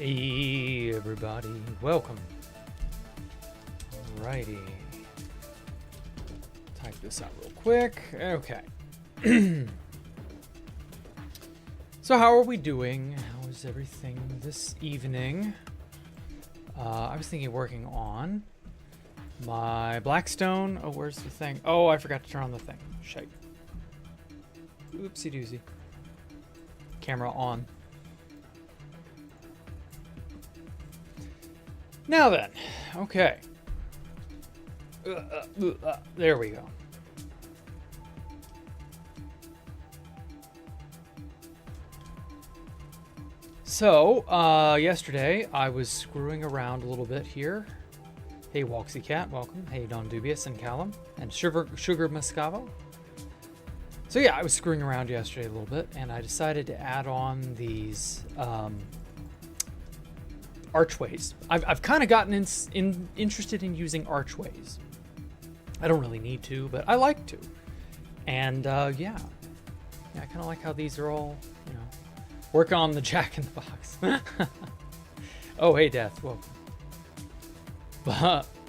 Hey everybody, welcome. Alrighty. Type this out real quick. Okay. So how are we doing? How is everything this evening? I was thinking of working on my Blackstone. Oh, where's the thing? Oh, I forgot to turn on the thing. Shite. Oopsie doozy. Camera on. Now then, okay. There we go. So, yesterday I was screwing around a little bit here. Hey, Walksy Cat, welcome. Hey, Don Dubious and Callum and Sugar Muscavo. So yeah, I was screwing around yesterday a little bit, and I decided to add on these archways. I've kind of gotten interested in using archways. I don't really need to, but I like to. And yeah, I kind of like how these are all, you know, work on the Jack in the Box. Oh, hey, Death, welcome.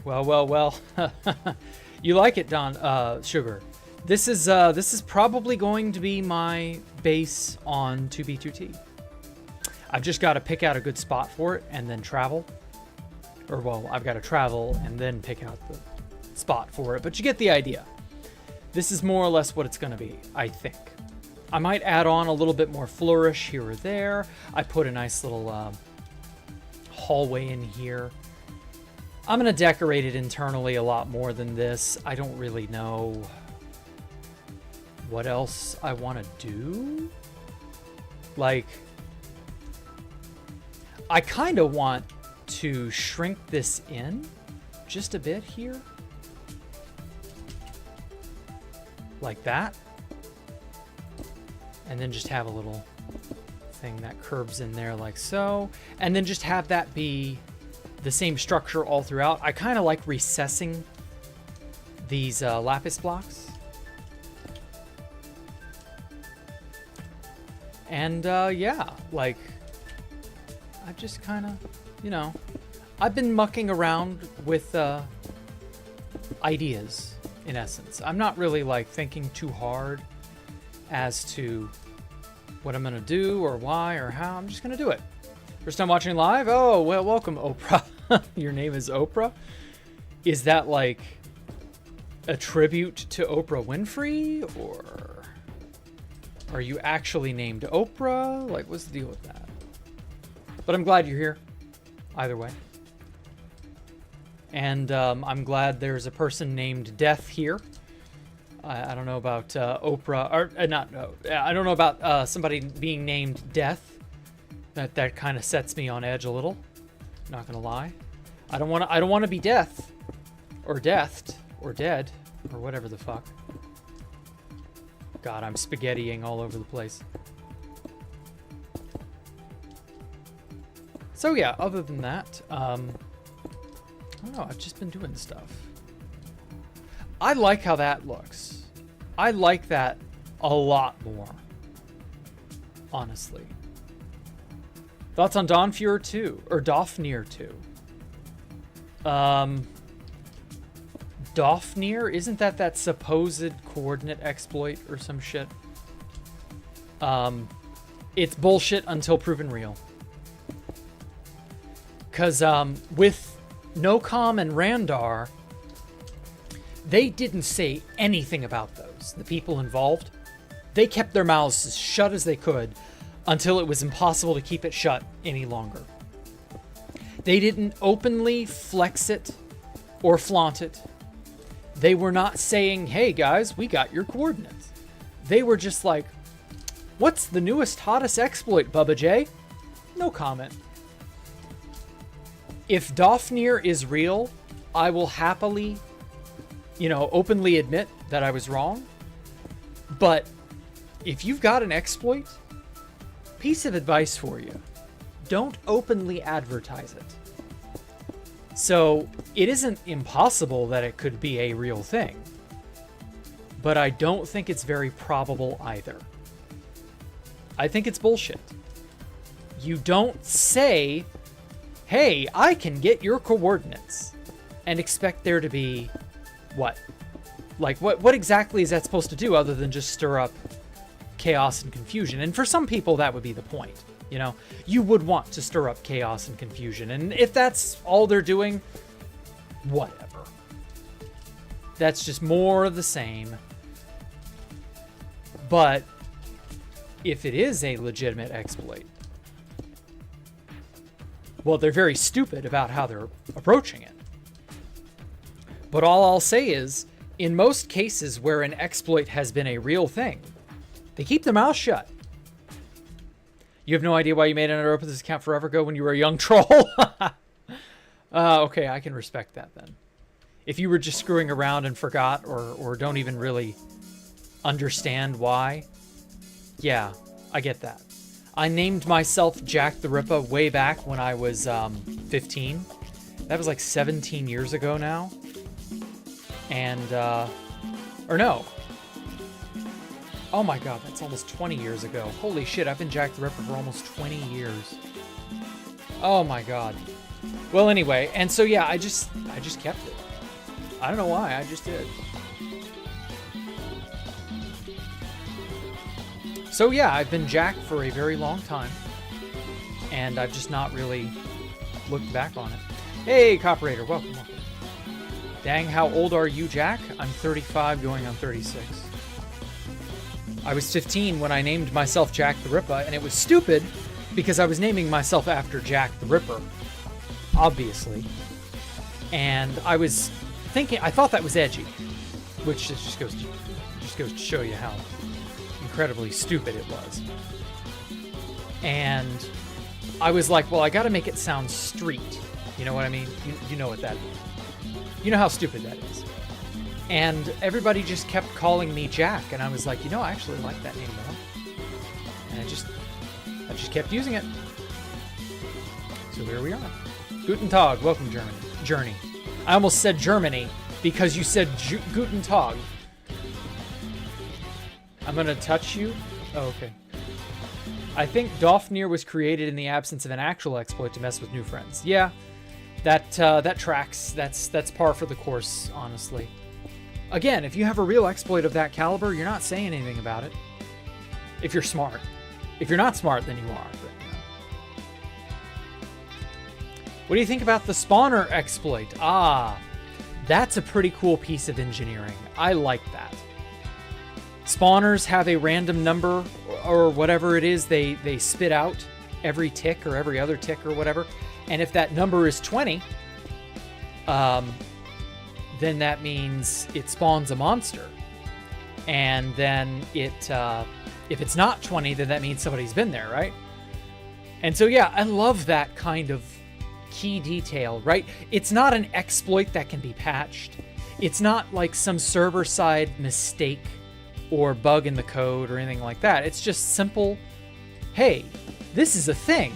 Well. You like it, Don Sugar. This is probably going to be my base on 2B2T. I've just got to pick out a good spot for it and then travel. Or, well, I've got to travel and then pick out the spot for it. But you get the idea. This is more or less what it's going to be, I think. I might add on a little bit more flourish here or there. I put a nice little hallway in here. I'm going to decorate it internally a lot more than this. I don't really know what else I want to do. Like, I kind of want to shrink this in just a bit here. Like that. And then just have a little thing that curves in there like so. And then just have that be the same structure all throughout. I kind of like recessing these lapis blocks. And yeah, like, I've just kind of, you know, I've been mucking around with ideas, in essence. I'm not really, like, thinking too hard as to what I'm going to do or why or how. I'm just going to do it. First time watching live? Oh, well, welcome, Oprah. Your name is Oprah? Is that, like, a tribute to Oprah Winfrey? Or are you actually named Oprah? Like, what's the deal with that? But I'm glad you're here, either way. And I'm glad there's a person named Death here. I don't know about Oprah, or I don't know about somebody being named Death. That kind of sets me on edge a little. Not gonna lie. I don't want to be Death, or Deathed, or Dead, or whatever the fuck. God, I'm spaghettiing all over the place. So yeah, other than that, I don't know, I've just been doing stuff. I like how that looks. I like that a lot more, honestly. Thoughts on Dawnfear 2, or Dofnir 2? Dofnir, isn't that supposed coordinate exploit or some shit? It's bullshit until proven real. Because with Nocom and Randar, they didn't say anything about those. The people involved, they kept their mouths as shut as they could until it was impossible to keep it shut any longer. They didn't openly flex it or flaunt it. They were not saying, hey guys, we got your coordinates. They were just like, what's the newest, hottest exploit, Bubba J? No comment. If Dofnir is real, I will happily, you know, openly admit that I was wrong. But if you've got an exploit, piece of advice for you. Don't openly advertise it. So it isn't impossible that it could be a real thing. But I don't think it's very probable either. I think it's bullshit. You don't say hey, I can get your coordinates, and expect there to be what? Like, what exactly is that supposed to do other than just stir up chaos and confusion? And for some people, that would be the point. You know, you would want to stir up chaos and confusion. And if that's all they're doing, whatever. That's just more of the same. But if it is a legitimate exploit, well, they're very stupid about how they're approaching it. But all I'll say is, in most cases where an exploit has been a real thing, they keep their mouth shut. You have no idea why you made an Open this account forever ago when you were a young troll? Okay, I can respect that then. If you were just screwing around and forgot or don't even really understand why, yeah, I get that. I named myself Jacktherippa way back when I was 15. That was like 17 years ago now. And, or no. Oh my god, that's almost 20 years ago. Holy shit, I've been Jacktherippa for almost 20 years. Oh my god. Well, anyway, and so yeah, I just kept it. I don't know why, I just did. So yeah, I've been Jack for a very long time, and I've just not really looked back on it. Hey, Cooperator, welcome. Dang, how old are you, Jack? I'm 35 going on 36. I was 15 when I named myself Jacktherippa, and it was stupid because I was naming myself after Jack the Ripper, obviously. And I was thinking, I thought that was edgy, which just goes to show you how incredibly stupid it was. And I was like, well, I got to make it sound street. You know what I mean? You know what that is. You know how stupid that is. And everybody just kept calling me Jack, and I was like, you know, I actually like that name more. And I just kept using it. So here we are. Guten Tag, welcome Journey. I almost said Germany because you said Guten Tag. I'm gonna touch you. Oh, okay. I think Dofnir was created in the absence of an actual exploit to mess with new friends. Yeah, that tracks. That's par for the course, honestly. Again, if you have a real exploit of that caliber, you're not saying anything about it. If you're smart. If you're not smart, then you are. But, you know. What do you think about the spawner exploit? Ah, that's a pretty cool piece of engineering. I like that. Spawners have a random number or whatever it is they spit out every tick or every other tick or whatever. And if that number is 20, then that means it spawns a monster. And then if it's not 20, then that means somebody's been there, right? And so, yeah, I love that kind of key detail, right? It's not an exploit that can be patched. It's not like some server-side mistake or bug in the code or anything like that. It's just simple, hey, this is a thing.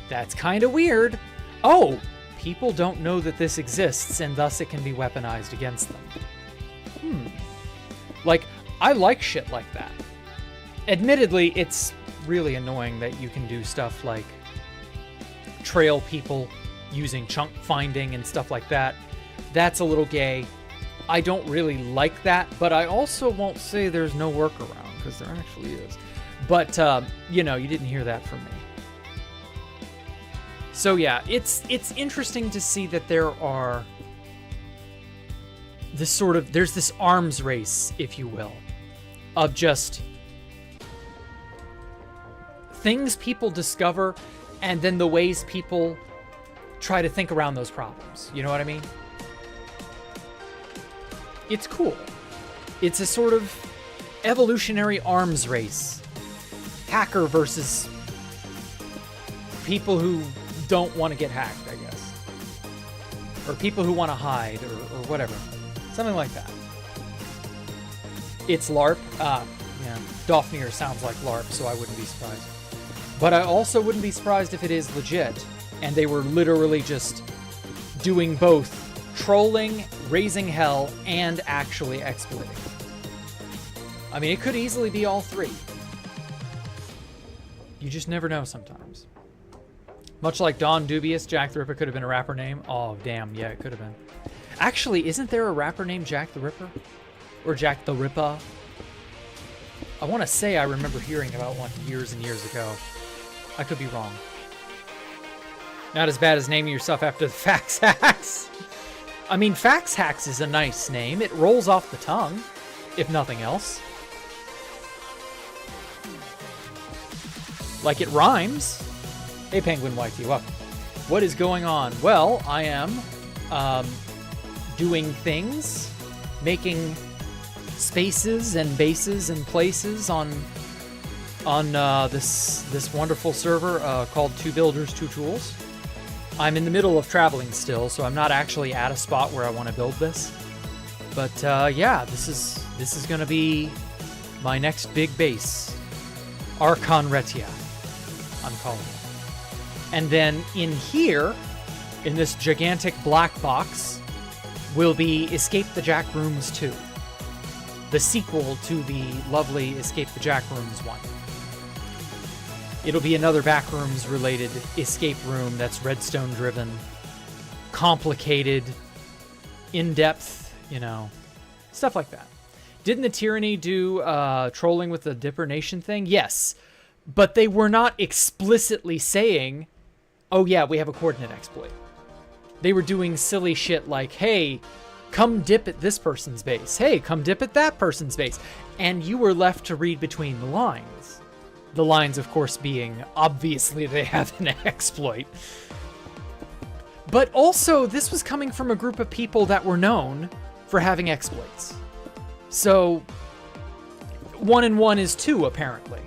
That's kind of weird. Oh, people don't know that this exists, and thus it can be weaponized against them. Like, I like shit like that. Admittedly, it's really annoying that you can do stuff like trail people using chunk finding and stuff like that. That's a little gay. I don't really like that, but I also won't say there's no workaround, because there actually is. But, you know, you didn't hear that from me. So yeah, it's interesting to see that there are there's this arms race, if you will, of just things people discover and then the ways people try to think around those problems. You know what I mean? It's cool. It's a sort of evolutionary arms race. Hacker versus people who don't want to get hacked, I guess. Or people who want to hide, or whatever. Something like that. It's LARP. Yeah. Dofnir sounds like LARP, so I wouldn't be surprised. But I also wouldn't be surprised if it is legit, and they were literally just doing both trolling, raising hell, and actually exploiting. I mean, it could easily be all three. You just never know sometimes. Much like Don Dubious, Jacktherippa could have been a rapper name. Oh, damn. Yeah, it could have been. Actually, isn't there a rapper named Jack the Ripper? Or Jack the Rippa? I want to say I remember hearing about one years and years ago. I could be wrong. Not as bad as naming yourself after the Fax Hacks. I mean, Fax Hacks is a nice name. It rolls off the tongue, if nothing else. Like it rhymes. Hey, Penguin YT, welcome. What is going on? Well, I am doing things, making spaces and bases and places on this wonderful server called Two Builders, Two Tools. I'm in the middle of traveling still, so I'm not actually at a spot where I want to build this. But yeah, this is gonna be my next big base, Archon Retia, I'm calling it. And then in here, in this gigantic black box, will be Escape the Jack Rooms 2. The sequel to the lovely Escape the Jack Rooms 1. It'll be another Backrooms related escape room that's redstone driven, complicated, in-depth, you know, stuff like that. Didn't the Tyranny do trolling with the Dipper Nation thing? Yes, but they were not explicitly saying, oh yeah, we have a coordinate exploit. They were doing silly shit like, hey, come dip at this person's base. Hey, come dip at that person's base. And you were left to read between the lines. The lines, of course, being, obviously they have an exploit. But also, this was coming from a group of people that were known for having exploits. So, 1 and 1 is 2, apparently.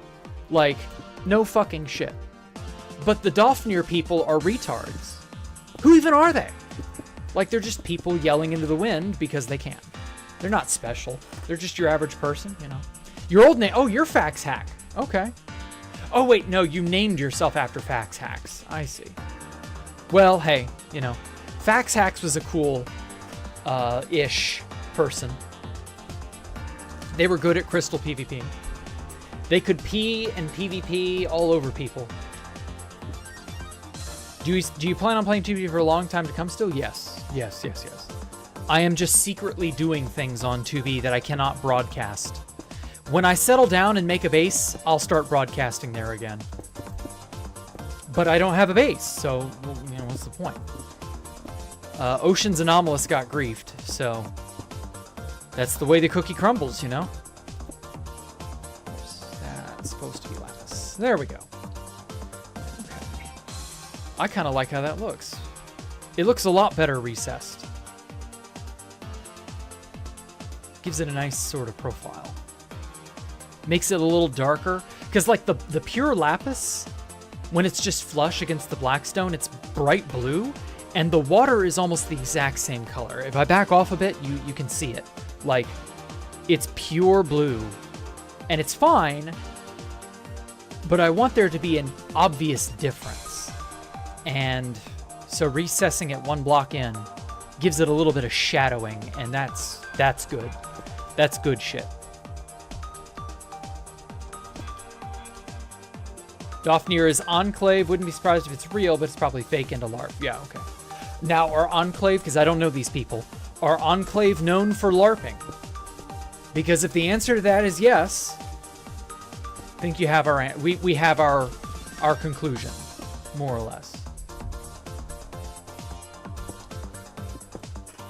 Like, no fucking shit. But the Dofnir people are retards. Who even are they? Like, they're just people yelling into the wind because they can. They're not special. They're just your average person, you know. Your old name, oh, you're Fax Hack. Okay. Oh, wait, no, you named yourself after Fax Hacks. I see. Well, hey, you know, Fax Hacks was a cool, ish person. They were good at crystal PvP. They could pee and PvP all over people. Do you plan on playing PvP for a long time to come still? Yes. Yes, yes, yes. I am just secretly doing things on 2B that I cannot broadcast. When I settle down and make a base, I'll start broadcasting there again. But I don't have a base, so, well, you know, what's the point? Ocean's Anomalous got griefed, so that's the way the cookie crumbles, you know? Oops, that's supposed to be lattice. There we go. Okay. I kind of like how that looks. It looks a lot better recessed. Gives it a nice sort of profile. Makes it a little darker, because like the pure lapis, when it's just flush against the blackstone, it's bright blue, and the water is almost the exact same color. If I back off a bit, you can see it. Like, it's pure blue, and it's fine, but I want there to be an obvious difference. And so recessing it one block in gives it a little bit of shadowing, and that's good. That's good shit. Dofnir is Enclave. Wouldn't be surprised if it's real, but it's probably fake into LARP. Yeah, okay. Now, are Enclave, because I don't know these people, are Enclave known for LARPing? Because if the answer to that is yes, I think you have our we have our conclusion, more or less.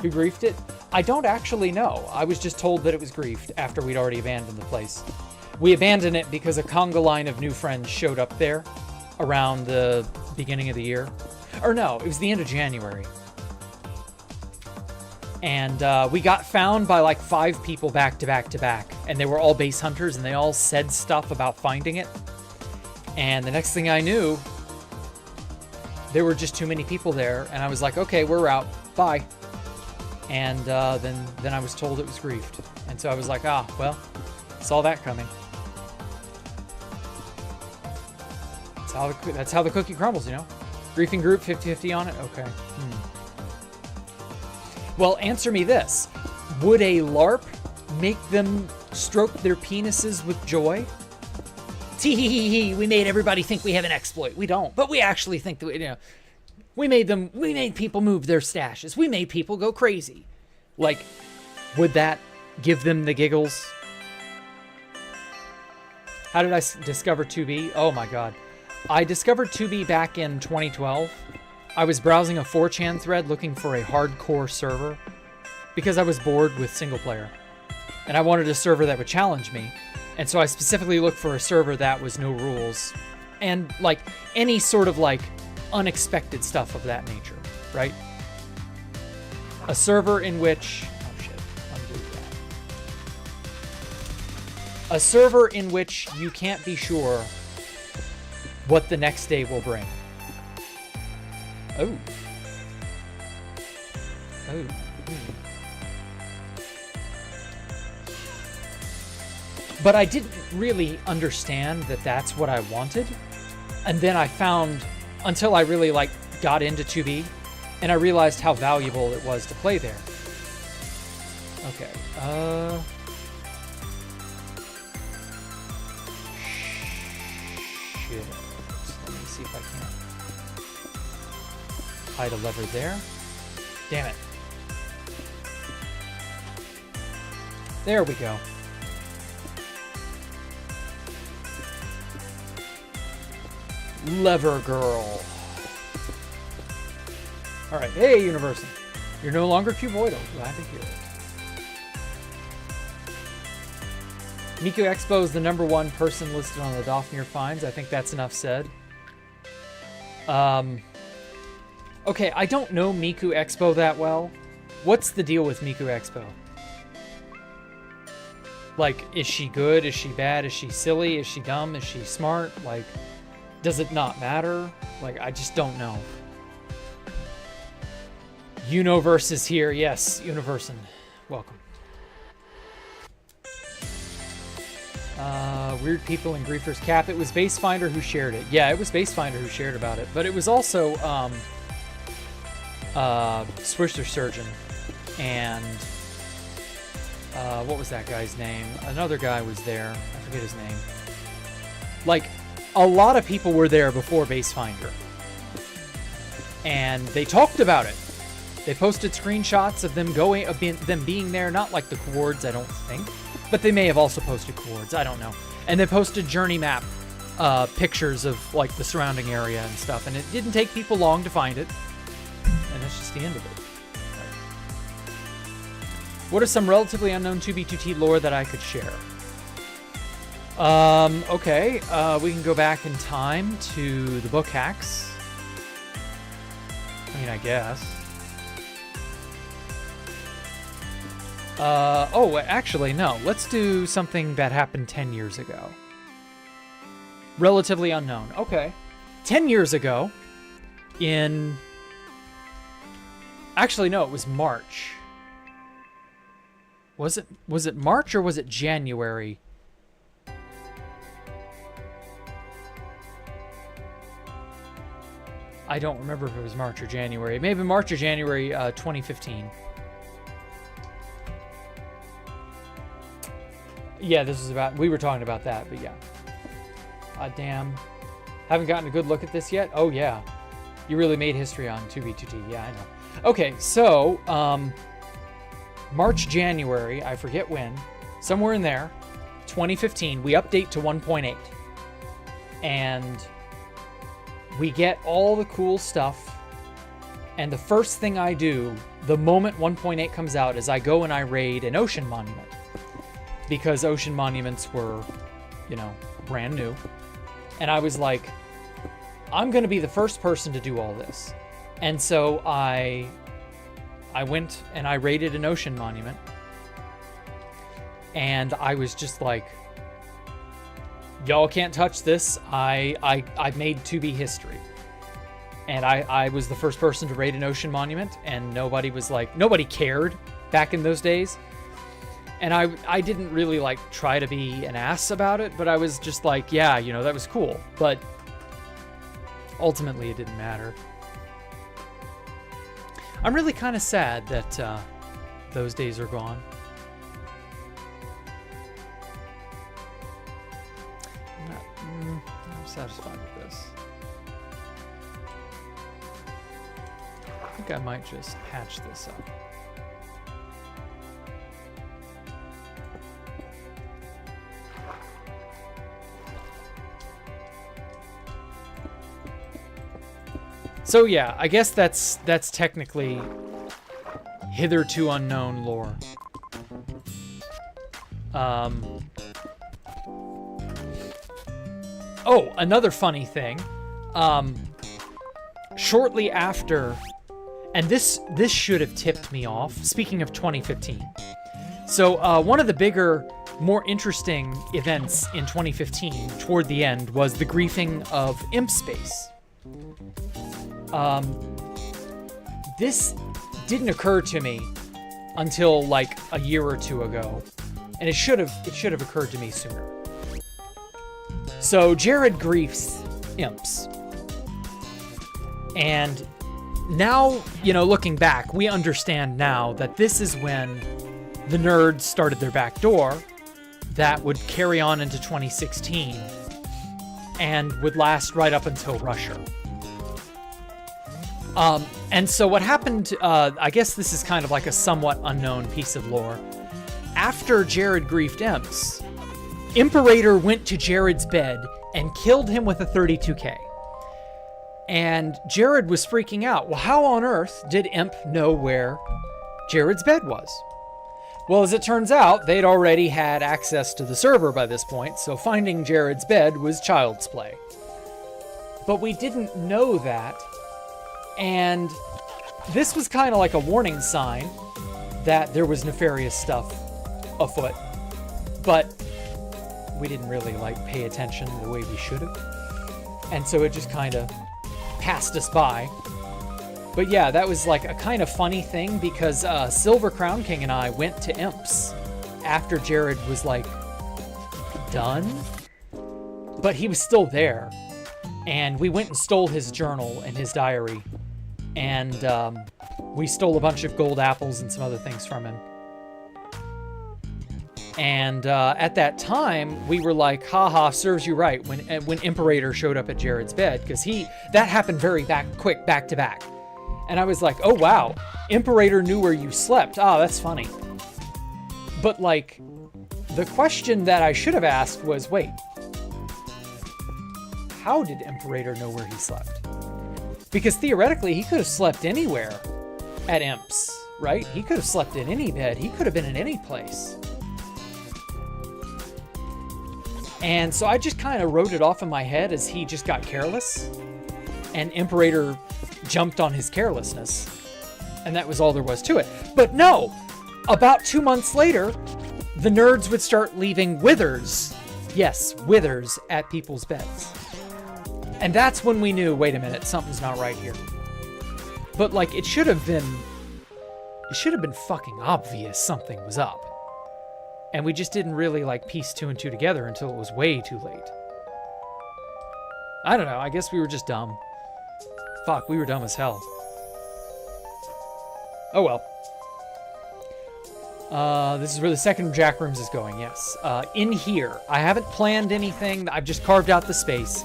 Who griefed it? I don't actually know. I was just told that it was griefed after we'd already abandoned the place. We abandoned it because a conga line of new friends showed up there around the beginning of the year. Or no, it was the end of January. And we got found by like 5 people back to back to back. And they were all base hunters, and they all said stuff about finding it. And the next thing I knew, there were just too many people there. And I was like, okay, we're out. Bye. And then I was told it was griefed. And so I was like, well, saw that coming. That's how the cookie crumbles, you know? Griefing group, 50-50 on it? Okay. Well, answer me this. Would a LARP make them stroke their penises with joy? Tee-hee-hee-hee, we made everybody think we have an exploit. We don't, but we actually think that, we made people move their stashes. We made people go crazy. Like, would that give them the giggles? How did I discover 2B? Oh my God. I discovered 2B back in 2012. I was browsing a 4chan thread looking for a hardcore server because I was bored with single player. And I wanted a server that would challenge me. And so I specifically looked for a server that was no rules and like any sort of like unexpected stuff of that nature, right? A server in which, oh shit, undo that. A server in which you can't be sure what the next day will bring. Oh. Oh. But I didn't really understand that that's what I wanted. And then I found, until I really like got into 2B, and I realized how valuable it was to play there. Okay. Shit. Let me see if I can hide a lever there. Damn it. There we go. Lever girl. All right. Hey, Universal. You're no longer cuboidal. Glad to hear it. Miku Expo is the #1 person listed on the Daphne finds. I think that's enough said. Okay, I don't know Miku Expo that well. What's the deal with Miku Expo? Like, is she good? Is she bad? Is she silly? Is she dumb? Is she smart? Like, does it not matter? Like, I just don't know. Universe is here. Yes, Universon. Welcome. Weird People in Griefers Cap. It was Basefinder who shared it. Yeah, it was Basefinder who shared about it. But it was also Swisher Surgeon and what was that guy's name? Another guy was there. I forget his name. Like, a lot of people were there before Basefinder. And they talked about it. They posted screenshots of them them being there, not like the coords, I don't think. But they may have also posted coords, I don't know. And they posted journey map pictures of like the surrounding area and stuff. And it didn't take people long to find it. And that's just the end of it. Right. What are some relatively unknown 2B2T lore that I could share? Okay, we can go back in time to the book hacks. I mean, I guess. Oh, actually, no. Let's do something that happened 10 years ago. Relatively unknown. Okay. 10 years ago, in... Actually, no, it was March. Was it March or was it January? I don't remember if it was March or January. It may have been March or January 2015. Yeah, this was about... We were talking about that, but yeah. Damn. Haven't gotten a good look at this yet? Oh, yeah. You really made history on 2B2T. Yeah, I know. Okay, so... March, January, I forget when. Somewhere in there. 2015, we update to 1.8. And... we get all the cool stuff, and the first thing I do, the moment 1.8 comes out, is I go and I raid an ocean monument. Because ocean monuments were, brand new. And I was like, I'm going to be the first person to do all this. And so I went and I raided an ocean monument. And I was just like, y'all can't touch this. I made 2B history. And I was the first person to raid an ocean monument, and nobody cared back in those days. And I didn't really like try to be an ass about it, but I was just like, yeah, that was cool. But ultimately it didn't matter. I'm really kind of sad that those days are gone. think I might just patch this up. So yeah, I guess that's technically hitherto unknown lore. Oh, another funny thing. Shortly after, and this should have tipped me off, speaking of 2015. So one of the bigger, more interesting events in 2015, toward the end, was the griefing of Imp Space. This didn't occur to me until like a year or two ago, and it should have occurred to me sooner. So Jared griefs imps, and now, you know, looking back, we understand now that this is when the nerds started their back door that would carry on into 2016 and would last right up until Russia. And so what happened, I guess this is kind of like a somewhat unknown piece of lore. After Jared griefed imps, Imperator went to Jared's bed and killed him with a 32K. And Jared was freaking out. Well, how on earth did Imp know where Jared's bed was? Well, as it turns out, they'd already had access to the server by this point, so finding Jared's bed was child's play. But we didn't know that, and this was kind of like a warning sign that there was nefarious stuff afoot. But we didn't really pay attention the way we should have. And so it just kind of passed us by. But yeah, that was like a kind of funny thing because Silver Crown King and I went to Imps after Jared was done, but he was still there. And we went and stole his journal and his diary, and we stole a bunch of gold apples and some other things from him. And at that time, we were like, haha, serves you right, when Imperator showed up at Jared's bed, because that happened very quick, back to back. And I was like, oh wow, Imperator knew where you slept. Ah, that's funny. But the question that I should have asked was, wait, how did Imperator know where he slept? Because theoretically, he could have slept anywhere at Imps, right? He could have slept in any bed. He could have been in any place. And so I just kind of wrote it off in my head as he just got careless, and Imperator jumped on his carelessness, and that was all there was to it. But no, about 2 months later, the nerds would start leaving withers, yes, withers, at people's beds. And that's when we knew, wait a minute, something's not right here. But it should have been fucking obvious something was up. And we just didn't really piece two and two together until it was way too late. I don't know, I guess we were just dumb. Fuck, we were dumb as hell. Oh well. This is where the second Jack Rooms is going, yes. In here, I haven't planned anything, I've just carved out the space.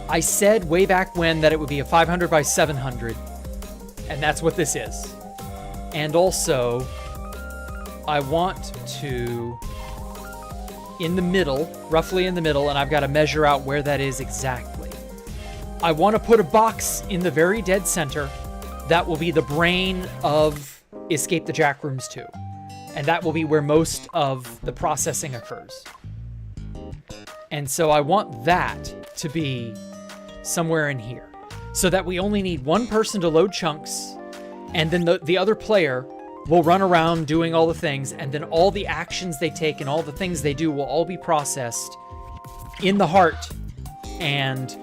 I said way back when that it would be a 500 by 700, and that's what this is. And also, I want to, in the middle, roughly in the middle, and I've got to measure out where that is exactly. I want to put a box in the very dead center that will be the brain of Escape the Jack Rooms 2. And that will be where most of the processing occurs. And so I want that to be somewhere in here, so that we only need one person to load chunks, and then the other player will run around doing all the things, and then all the actions they take and all the things they do will all be processed in the heart and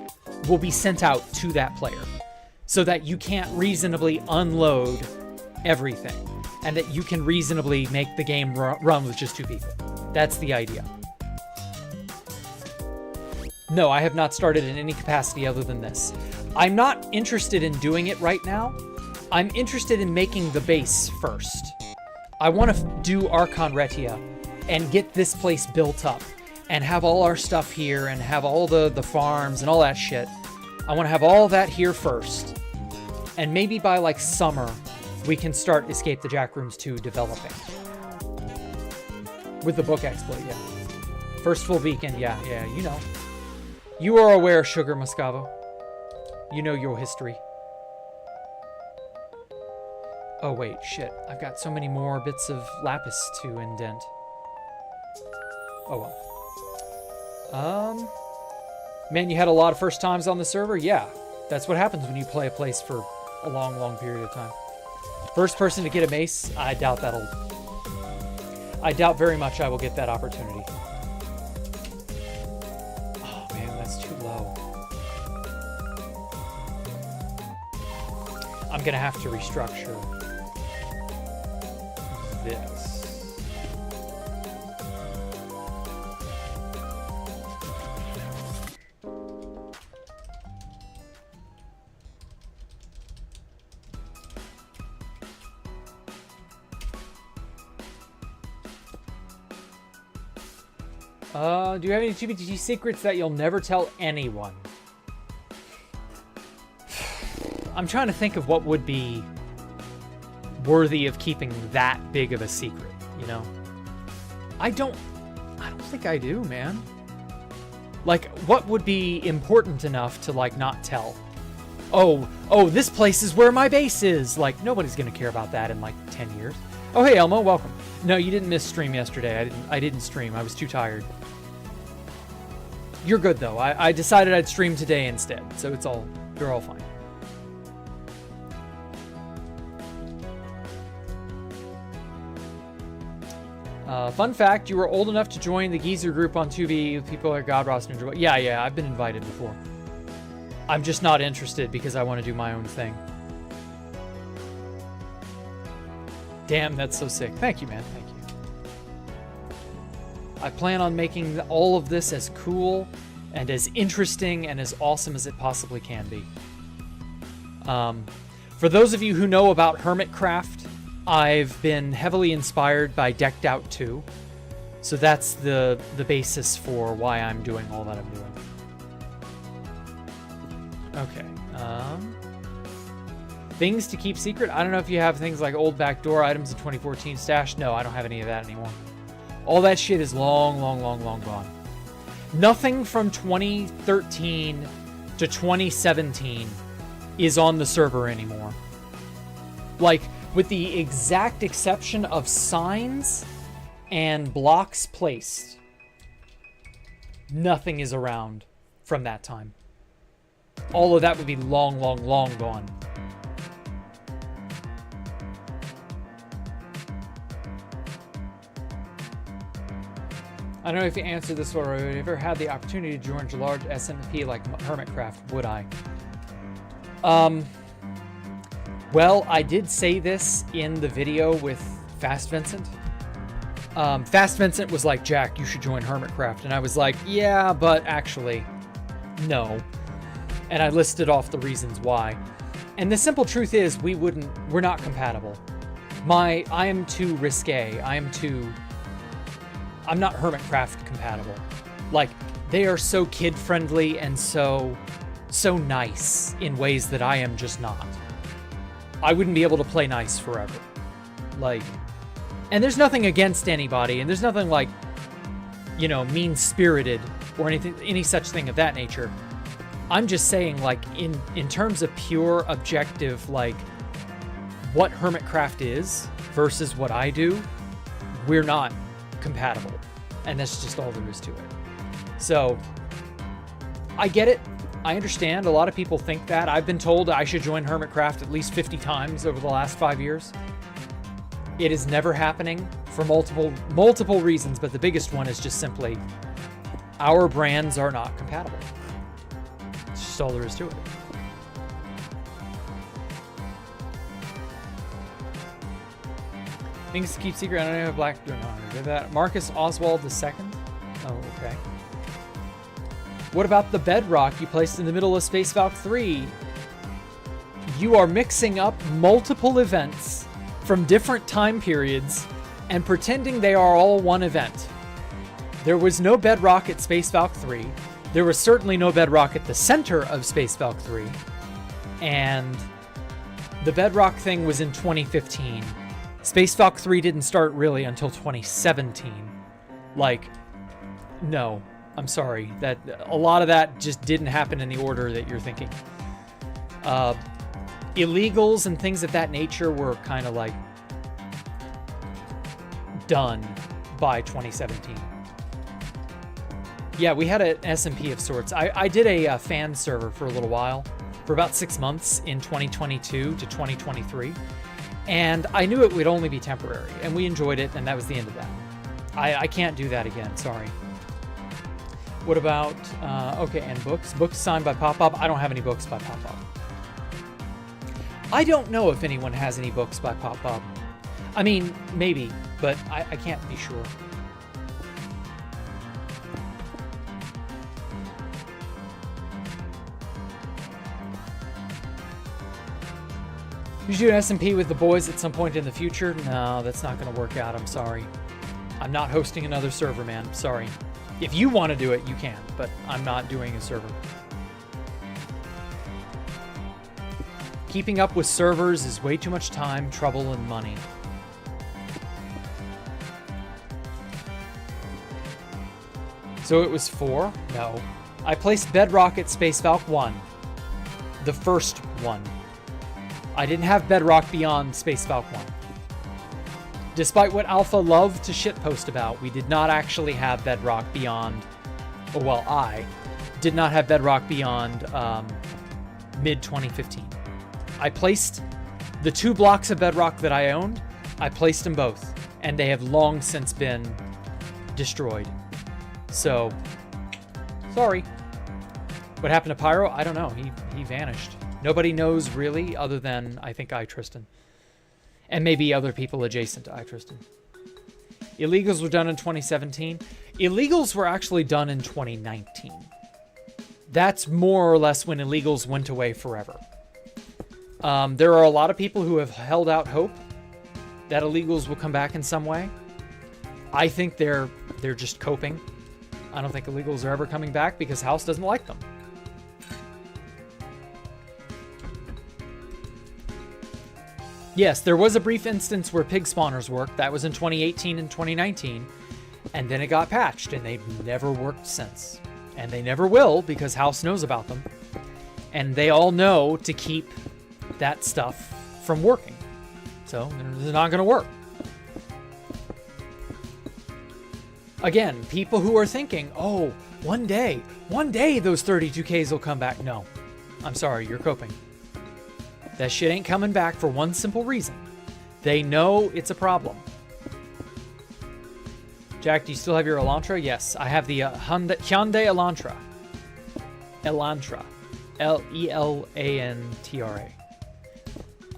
will be sent out to that player, so that you can't reasonably unload everything, and that you can reasonably make the game run with just two people. That's the idea. No, I have not started in any capacity other than this. I'm not interested in doing it right now. I'm interested in making the base first. I want to do Archon Retia and get this place built up and have all our stuff here and have all the farms and all that shit. I want to have all that here first. And maybe by like summer, we can start Escape the Jack Rooms 2 developing. With the book exploit, yeah. First full weekend, yeah, you know. You are aware, Sugar Moscavo. You know your history. Oh wait, shit. I've got so many more bits of lapis to indent. Oh well. Man, you had a lot of first times on the server? Yeah. That's what happens when you play a place for a long, long period of time. First person to get a mace, I doubt very much I will get that opportunity. Oh man, that's too low. I'm gonna have to restructure this. Do you have any GBTG secrets that you'll never tell anyone? I'm trying to think of what would be worthy of keeping that big of a secret, you know? I don't think I do, man. Like, what would be important enough to, like, not tell? Oh, this place is where my base is! Like, nobody's gonna care about that in, like, 10 years. Oh, hey, Elmo, welcome. No, you didn't miss stream yesterday. I didn't stream. I was too tired. You're good, though. I decided I'd stream today instead, so you're all fine. Fun fact, you were old enough to join the Geezer group on 2B with people like God, Ross, Ninja. Yeah, I've been invited before. I'm just not interested because I want to do my own thing. Damn, that's so sick. Thank you, man. Thank you. I plan on making all of this as cool and as interesting and as awesome as it possibly can be. For those of you who know about Hermitcraft, I've been heavily inspired by Decked Out 2. So that's the basis for why I'm doing all that I'm doing. Okay. Things to keep secret. I don't know if you have things like old backdoor items in 2014 stash. No, I don't have any of that anymore. All that shit is long gone. Nothing from 2013 to 2017 is on the server anymore. Like, with the exact exception of signs and blocks placed, nothing is around from that time. All of that would be long gone. I don't know if you answered this already. Have you ever had the opportunity to join a large SMP like Hermitcraft? Would I? Well, I did say this in the video with Fast Vincent. Fast Vincent was like, Jack, you should join Hermitcraft. And I was like, yeah, but actually, no. And I listed off the reasons why. And the simple truth is, we're not compatible. I am too risque. I'm not Hermitcraft compatible. Like, they are so kid-friendly and so nice in ways that I am just not. I wouldn't be able to play nice forever. Like, and there's nothing against anybody, and there's nothing like, you know, mean-spirited or any such thing of that nature. I'm just saying, like, in terms of pure objective, like, what Hermitcraft is versus what I do, we're not compatible. And that's just all there is to it. So, I get it. I understand. A lot of people think that. I've been told I should join Hermitcraft at least 50 times over the last 5 years. It is never happening for multiple reasons, but the biggest one is just simply our brands are not compatible. It's just all there is to it. Things to keep secret. I don't know if Black doing that. Marcus Oswald II. Oh, okay. What about the bedrock you placed in the middle of Space Valk 3? You are mixing up multiple events from different time periods and pretending they are all one event. There was no bedrock at Space Valk 3. There was certainly no bedrock at the center of Space Valk 3. And The Bedrock thing was in 2015. Space Valk 3 didn't start really until 2017. Like, no, I'm sorry. That a lot of that just didn't happen in the order that you're thinking. Illegals and things of that nature were kind of like done by 2017. Yeah, we had an SMP of sorts. I did a fan server for a little while, for about 6 months in 2022 to 2023. And I knew it would only be temporary, and we enjoyed it, and that was the end of that. I can't do that again, sorry. What about, okay, and books? Books signed by Pop Pop. I don't have any books by Pop Pop. I don't know if anyone has any books by Pop Pop. I mean, maybe, but I can't be sure. You should do an SMP with the boys at some point in the future? No, that's not going to work out. I'm sorry. I'm not hosting another server, man. Sorry. If you want to do it, you can, but I'm not doing a server. Keeping up with servers is way too much time, trouble, and money. So it was 4? No. I placed Bedrock at Space Valk 1. The first one. I didn't have Bedrock beyond Space Valk 1. Despite what Alpha loved to shitpost about, we did not actually have Bedrock beyond... Oh, well, I did not have Bedrock beyond mid-2015. I placed the 2 blocks of Bedrock that I owned, I placed them both, and they have long since been destroyed. So, sorry. What happened to Pyro? I don't know. He vanished. Nobody knows really, other than, I think, iTristan. And maybe other people adjacent to iTristan. Illegals were done in 2017. Illegals were actually done in 2019. That's more or less when illegals went away forever. There are a lot of people who have held out hope that illegals will come back in some way. I think they're just coping. I don't think illegals are ever coming back because House doesn't like them. Yes, there was a brief instance where pig spawners worked. That was in 2018 and 2019. And then it got patched, and they've never worked since. And they never will, because House knows about them. And they all know to keep that stuff from working. So, they're not going to work. Again, people who are thinking, oh, one day those 32Ks will come back. No, I'm sorry, you're coping. That shit ain't coming back for one simple reason. They know it's a problem. Jack, do you still have your Elantra? Yes, I have the Hyundai Elantra. Elantra. Elantra.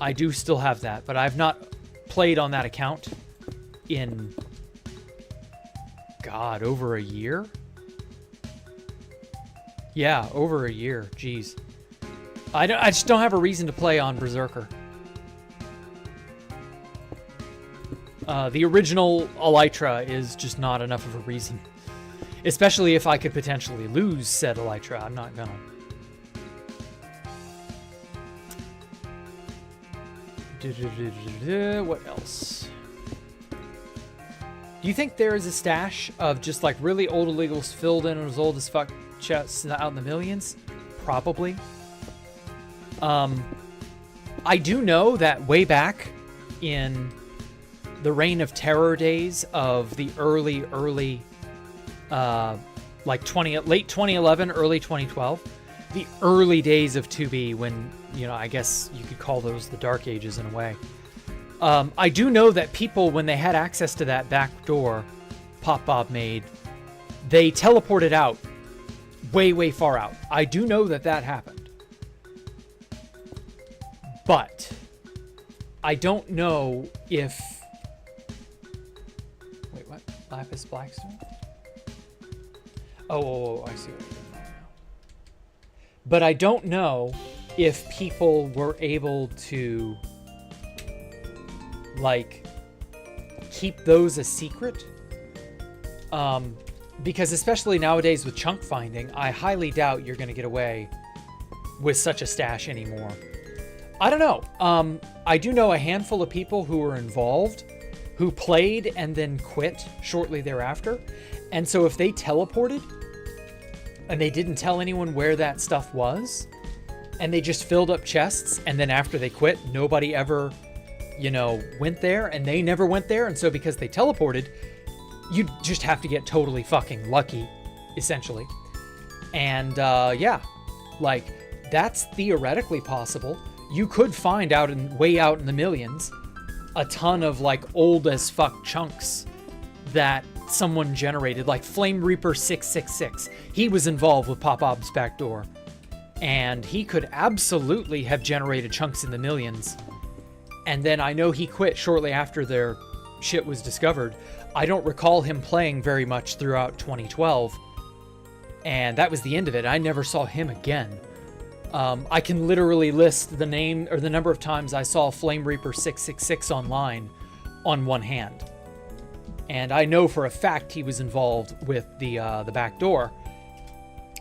I do still have that, but I've not played on that account in, God, over a year? Yeah, over a year. Jeez. I just don't have a reason to play on Berserker. The original Elytra is just not enough of a reason. Especially if I could potentially lose said Elytra. I'm not gonna. What else? Do you think there is a stash of just like really old illegals filled in as old as fuck chests out in the millions? Probably. I do know that way back in the Reign of Terror days of the early, like late 2011, early 2012, the early days of 2B when, you know, I guess you could call those the Dark Ages in a way. I do know that people, when they had access to that back door Pop Bob made, they teleported out way, way far out. I do know that that happened. But I don't know if... Wait, what? Lapis Blackstone? Oh, I see what you're doing now. But I don't know if people were able to, like, keep those a secret. Because especially nowadays with chunk finding, I highly doubt you're going to get away with such a stash anymore. I don't know. I do know a handful of people who were involved who played and then quit shortly thereafter. And so if they teleported and they didn't tell anyone where that stuff was, and they just filled up chests, and then after they quit, nobody ever, went there, and they never went there. And so because they teleported, you just have to get totally fucking lucky, essentially. And yeah, like, that's theoretically possible. You could find way out in the millions a ton of like old as fuck chunks that someone generated, like Flame Reaper 666. He was involved with Pop-Ob's backdoor, and he could absolutely have generated chunks in the millions. And then I know he quit shortly after their shit was discovered. I don't recall him playing very much throughout 2012, and that was the end of it. I never saw him again. I can literally list the name or the number of times I saw Flame Reaper 666 online on one hand. And I know for a fact he was involved with the back door.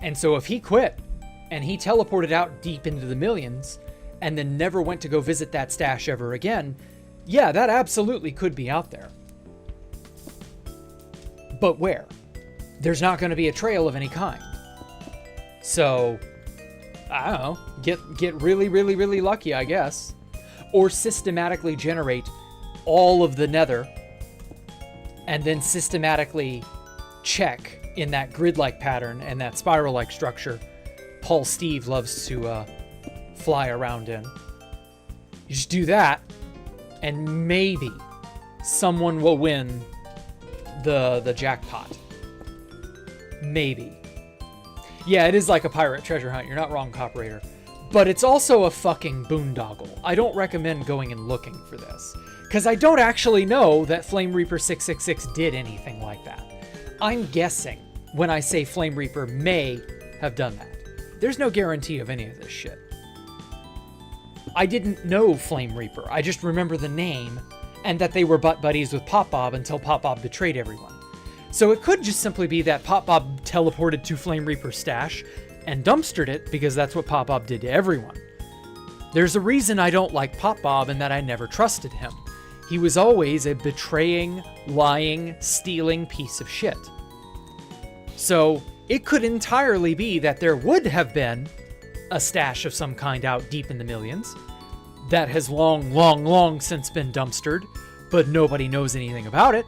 And so if he quit and he teleported out deep into the millions and then never went to go visit that stash ever again, yeah, that absolutely could be out there. But where? There's not going to be a trail of any kind. So, I don't know, get really, really, really lucky, I guess. Or systematically generate all of the nether and then systematically check in that grid-like pattern and that spiral-like structure Paul Steve loves to fly around in. You just do that, and maybe someone will win the jackpot. Maybe. Yeah, it is like a pirate treasure hunt. You're not wrong, Coperator. But it's also a fucking boondoggle. I don't recommend going and looking for this, because I don't actually know that Flame Reaper 666 did anything like that. I'm guessing when I say Flame Reaper may have done that. There's no guarantee of any of this shit. I didn't know Flame Reaper. I just remember the name and that they were butt buddies with Pop-Bob until Pop-Bob betrayed everyone. So it could just simply be that Pop-Bob teleported to Flame Reaper's stash and dumpstered it because that's what Pop-Bob did to everyone. There's a reason I don't like Pop-Bob and that I never trusted him. He was always a betraying, lying, stealing piece of shit. So it could entirely be that there would have been a stash of some kind out deep in the millions that has long, long, long since been dumpstered, but nobody knows anything about it.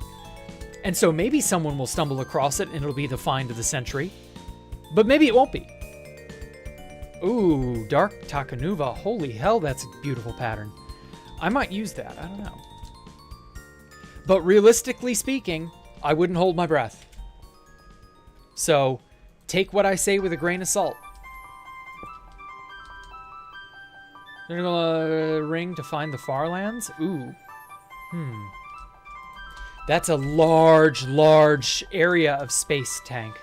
And so maybe someone will stumble across it and it'll be the find of the century. But maybe it won't be. Ooh, Dark Takanuva. Holy hell, that's a beautiful pattern. I might use that. I don't know. But realistically speaking, I wouldn't hold my breath. So take what I say with a grain of salt. They're gonna ring to find the Farlands? Ooh. That's a large, large area of space tank.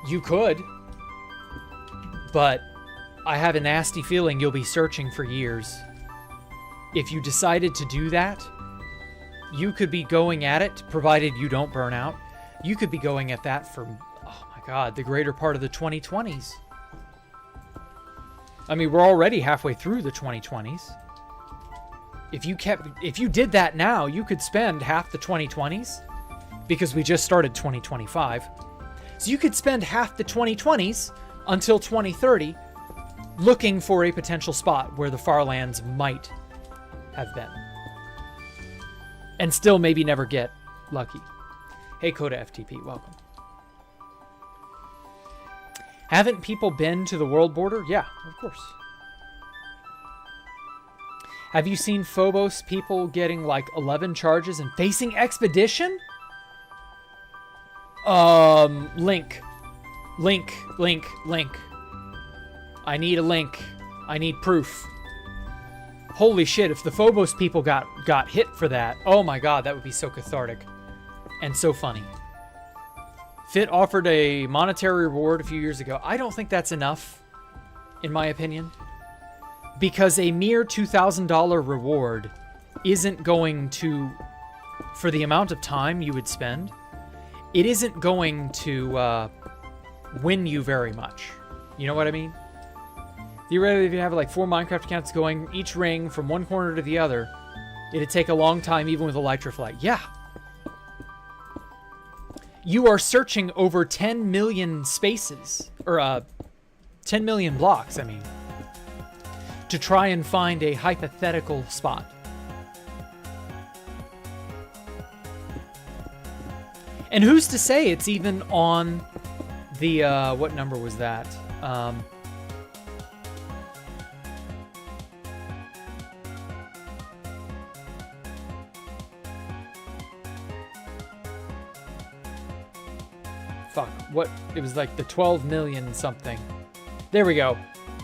You could. But I have a nasty feeling you'll be searching for years. If you decided to do that, you could be going at it, provided you don't burn out. You could be going at that for, oh my God, the greater part of the 2020s. I mean, we're already halfway through the 2020s. If you did that now, you could spend half the 2020s, because we just started 2025. So you could spend half the 2020s until 2030 looking for a potential spot where the Farlands might have been. And still maybe never get lucky. Hey, Coda FTP, welcome. Haven't people been to the world border? Yeah, of course. Have you seen Phobos people getting like 11 charges and facing expedition? Link. I need a link. I need proof. Holy shit, if the Phobos people got hit for that, oh my God, that would be so cathartic. And so funny. Fit offered a monetary reward a few years ago. I don't think that's enough, in my opinion. Because a mere $2,000 reward isn't going to, for the amount of time you would spend, it isn't going to win you very much. You know what I mean? Theoretically, if you have like 4 Minecraft accounts going each ring from one corner to the other, it'd take a long time even with Elytraflight. Yeah. You are searching over 10 million spaces, or 10 million blocks, I mean, to try and find a hypothetical spot. And who's to say it's even on the, what number was that? Fuck, what? It was like the 12 million something. There we go.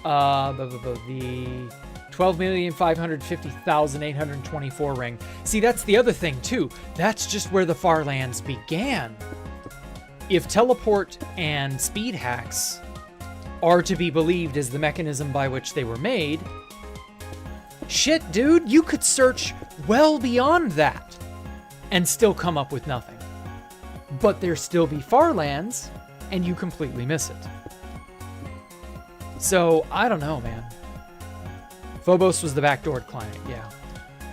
The 12,550,824 ring. See, that's the other thing, too. That's just where the Farlands began. If teleport and speed hacks are to be believed as the mechanism by which they were made, shit, dude, you could search well beyond that and still come up with nothing. But there still be Farlands, and you completely miss it. So, I don't know, man. Phobos was the backdoored client, yeah.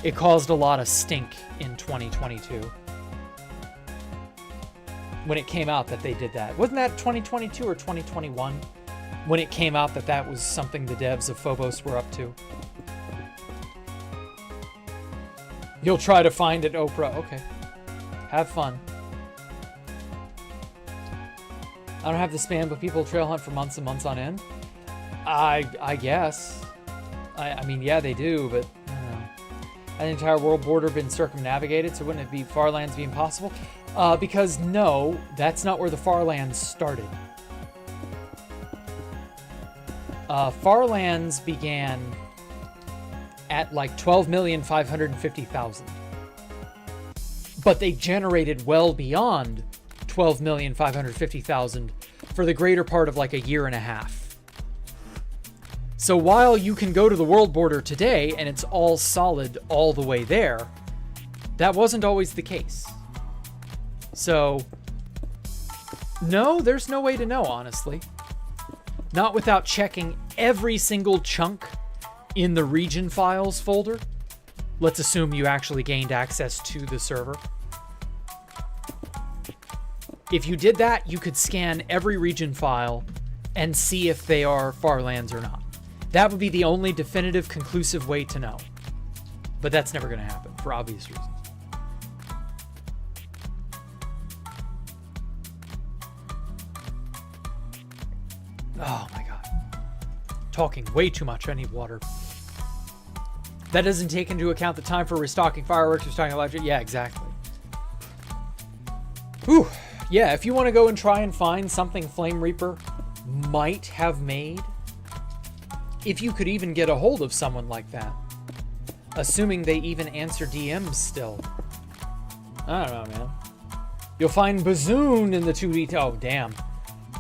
It caused a lot of stink in 2022. When it came out that they did that. Wasn't that 2022 or 2021? When it came out that that was something the devs of Phobos were up to. You'll try to find it, Oprah. Okay. Have fun. I don't have the spam, but people trail hunt for months and months on end. I guess. I mean, yeah, they do, but I don't know. Had the entire world border been circumnavigated, so wouldn't it be Farlands be impossible? Because no, that's not where the Farlands started. Farlands began at like 12,550,000. But they generated well beyond 12,550,000 for the greater part of like a year and a half. So while you can go to the world border today and it's all solid all the way there, that wasn't always the case. So, no, there's no way to know, honestly. Not without checking every single chunk in the region files folder. Let's assume you actually gained access to the server. If you did that, you could scan every region file and see if they are Farlands or not. That would be the only definitive, conclusive way to know. But that's never going to happen, for obvious reasons. Oh my god. Talking way too much. I need water. That doesn't take into account the time for restocking fireworks, restocking electric. Yeah, exactly. Whew. Yeah, if you want to go and try and find something Flame Reaper might have made, if you could even get a hold of someone like that, assuming they even answer DMs still. I don't know, man. You'll find Bazoon in the 2D. Oh, damn.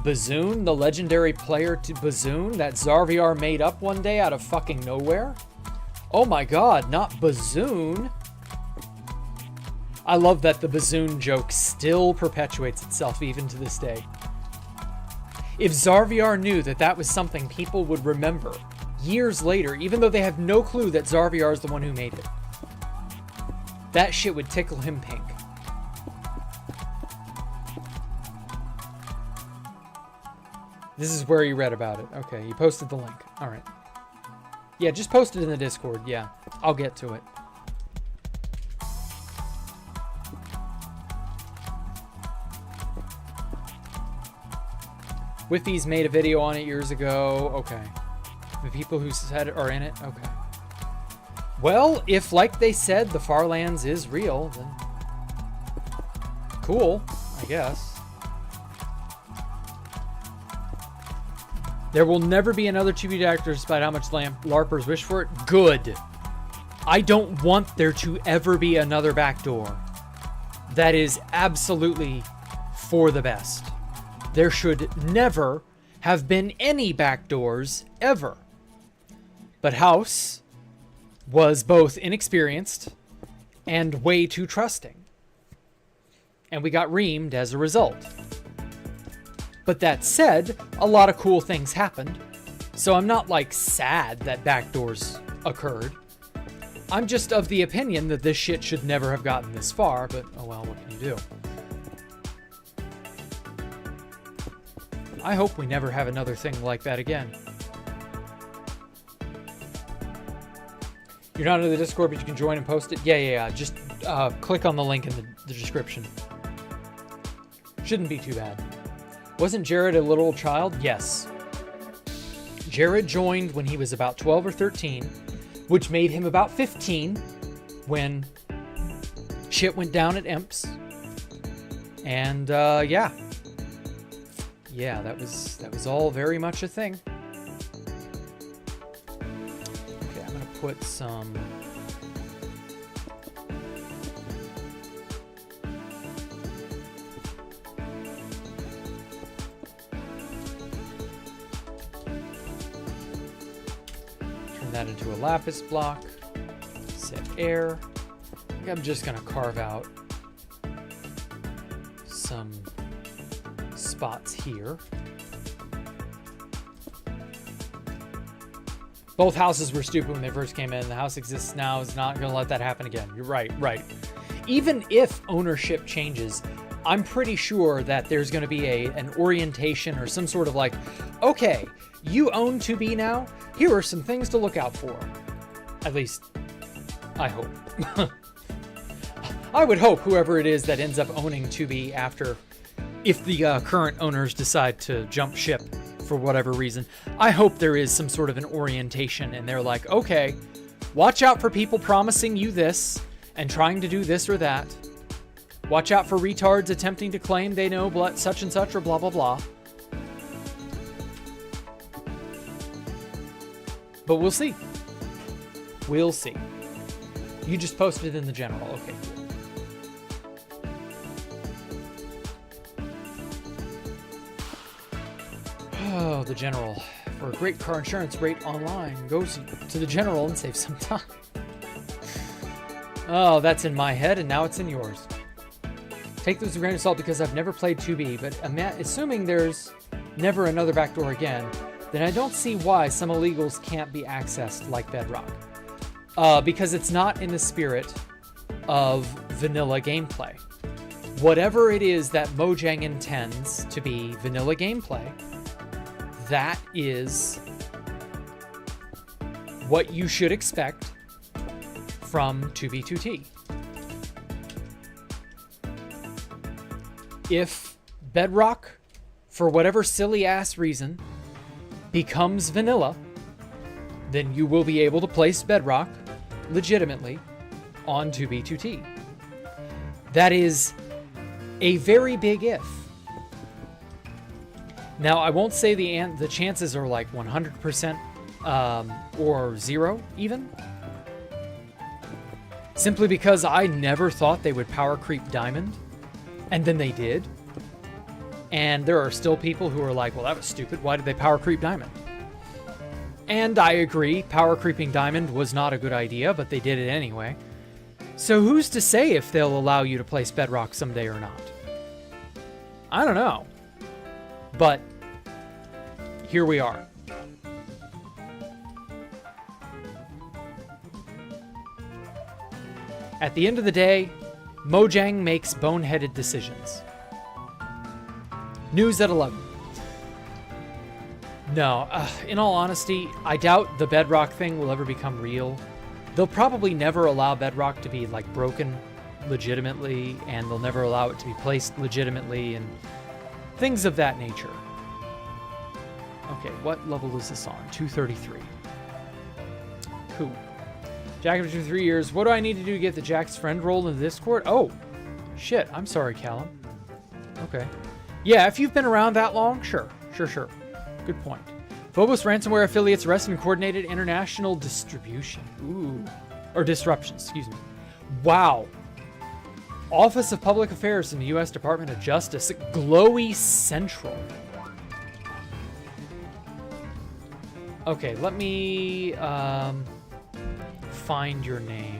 Bazoon, the legendary player to Bazoon that Zarviar made up one day out of fucking nowhere? Oh my god, not Bazoon. I love that the Bazoon joke still perpetuates itself even to this day. If Zarviar knew that that was something people would remember years later, even though they have no clue that Zarviar is the one who made it, that shit would tickle him pink. This is where you read about it. Okay, you posted the link. All right. Yeah, just post it in the Discord. Yeah, I'll get to it. Whiffy's made a video on it years ago. Okay. The people who said it are in it? Okay. Well, if, like they said, the Farlands is real, then cool, I guess. There will never be another 2B actor despite how much LARPers wish for it. Good. I don't want there to ever be another backdoor. That is absolutely for the best. There should never have been any backdoors ever. But House was both inexperienced and way too trusting. And we got reamed as a result. But that said, a lot of cool things happened. So I'm not like sad that backdoors occurred. I'm just of the opinion that this shit should never have gotten this far, but oh well, what can you do? I hope we never have another thing like that again. You're not in the Discord, but you can join and post it? Yeah. Just click on the link in the description. Shouldn't be too bad. Wasn't Jared a little child? Yes. Jared joined when he was about 12 or 13, which made him about 15 when shit went down at Imps. And yeah. Yeah, that was all very much a thing. Okay, I'm gonna put some turn that into a lapis block. Set air. I think I'm just gonna carve out some spots here. Both houses were stupid when they first came in. The house exists now is not going to let that happen again. You're right. Even if ownership changes, I'm pretty sure that there's going to be an orientation or some sort of like, okay, you own 2B now. Here are some things to look out for. At least, I hope. I would hope whoever it is that ends up owning 2B after, if the current owners decide to jump ship for whatever reason, I hope there is some sort of an orientation and they're like, okay, watch out for people promising you this and trying to do this or that. Watch out for retards attempting to claim they know such and such or blah, blah, blah. But we'll see. We'll see. You just posted in the general. Okay, cool. Oh, the general. For a great car insurance rate online, go to the general and save some time. Oh, that's in my head, and now it's in yours. Take this with a grain of salt because I've never played 2B, but assuming there's never another backdoor again, then I don't see why some illegals can't be accessed like Bedrock. Because it's not in the spirit of vanilla gameplay. Whatever it is that Mojang intends to be vanilla gameplay, that is what you should expect from 2B2T. If Bedrock, for whatever silly ass reason, becomes vanilla, then you will be able to place Bedrock legitimately on 2B2T. That is a very big if. Now, I won't say the chances are like 100% or 0 even. Simply because I never thought they would power creep Diamond. And then they did. And there are still people who are like, well, that was stupid. Why did they power creep Diamond? And I agree, power creeping Diamond was not a good idea, but they did it anyway. So who's to say if they'll allow you to place Bedrock someday or not? I don't know. But here we are. At the end of the day, Mojang makes boneheaded decisions. News at 11. No, in all honesty, I doubt the Bedrock thing will ever become real. They'll probably never allow Bedrock to be like broken legitimately, and they'll never allow it to be placed legitimately, and things of that nature. Okay, what level is this on? 233. Cool. Jack, after 3 years, what do I need to do to get the Jack's friend role in the Discord? Oh, shit. I'm sorry, Callum. Okay. Yeah, if you've been around that long, sure. Good point. Phobos ransomware affiliates arrest and coordinated international distribution. Ooh. Or disruption, excuse me. Wow. Office of Public Affairs in the U.S. Department of Justice. Glowy Central. Okay, let me find your name.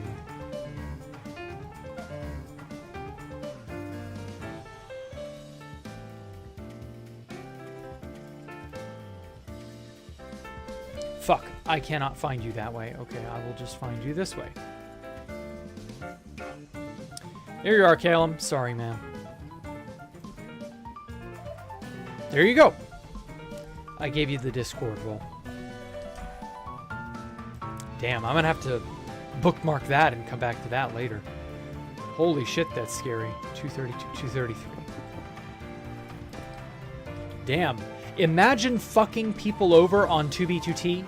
Fuck, I cannot find you that way. Okay, I will just find you this way. There you are, Calum. Sorry, man. There you go. I gave you the Discord role. Damn, I'm gonna have to bookmark that and come back to that later. Holy shit, that's scary. 232, 233. Damn. Imagine fucking people over on 2B2T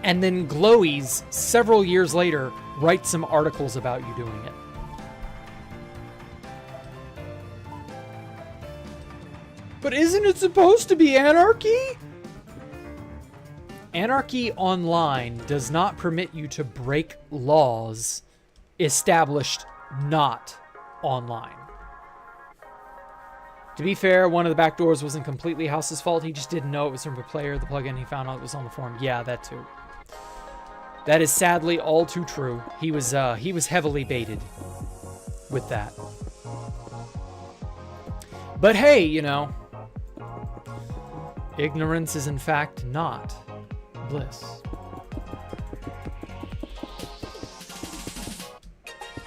and then Glowies several years later write some articles about you doing it. But isn't it supposed to be anarchy? Anarchy online does not permit you to break laws established not online. To be fair, one of the back doors wasn't completely House's fault. He just didn't know it was from a player. The plugin he found out was on the forum. Yeah, that too. That is sadly all too true. He was heavily baited with that. But hey, you know, ignorance is in fact not bliss.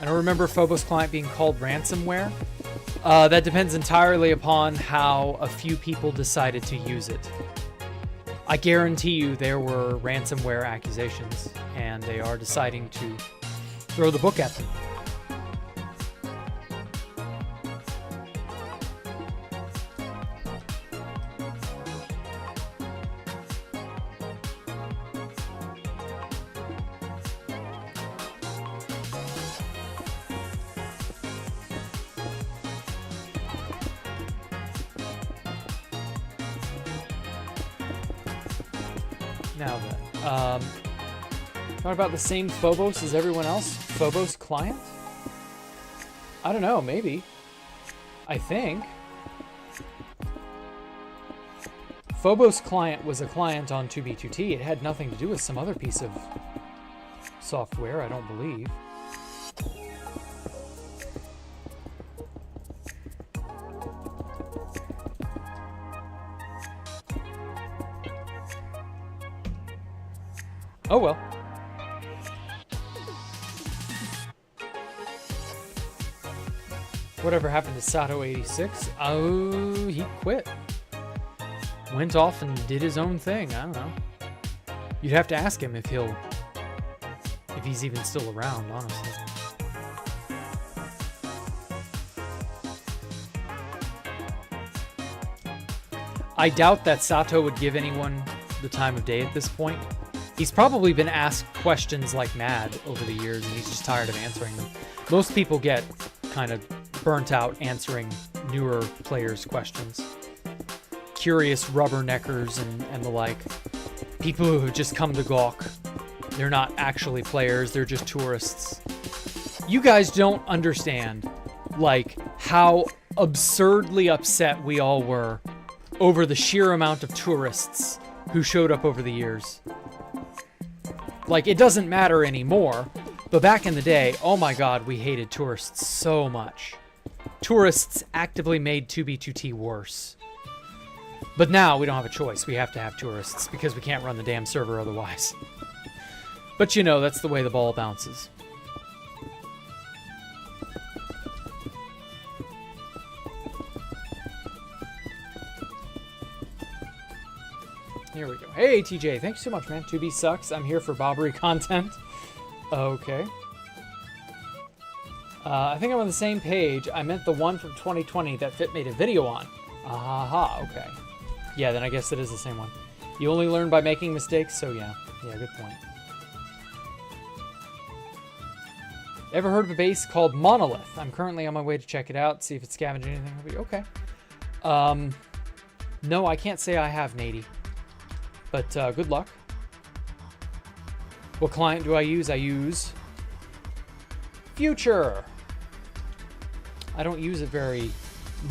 I don't remember Phobos client being called ransomware. That depends entirely upon how a few people decided to use it. I guarantee you there were ransomware accusations, and they are deciding to throw the book at them. Now then, what about the same Phobos as everyone else? Phobos client? I don't know, maybe. I think. Phobos client was a client on 2B2T. It had nothing to do with some other piece of software, I don't believe. Oh well. Whatever happened to Sato86? Oh, he quit. Went off and did his own thing. I don't know. You'd have to ask him if he's even still around, honestly. I doubt that Sato would give anyone the time of day at this point. He's probably been asked questions like mad over the years, and he's just tired of answering them. Most people get kind of burnt out answering newer players' questions. Curious rubberneckers and the like. People who have just come to gawk. They're not actually players, they're just tourists. You guys don't understand, like, how absurdly upset we all were over the sheer amount of tourists who showed up over the years. Like, it doesn't matter anymore, but back in the day, oh my god, we hated tourists so much. Tourists actively made 2B2T worse. But now we don't have a choice. We have to have tourists because we can't run the damn server otherwise. But you know, that's the way the ball bounces. Here we go. Hey, TJ. Thanks so much, man. 2B sucks. I'm here for Bobbery content. Okay. I think I'm on the same page. I meant the one from 2020 that Fit made a video on. Aha, okay. Yeah, then I guess it is the same one. You only learn by making mistakes, so yeah. Yeah, good point. Ever heard of a base called Monolith? I'm currently on my way to check it out, see if it's scavenging anything. Okay. No, I can't say I have, Nady. But good luck. What client do I use? I use Future. I don't use it very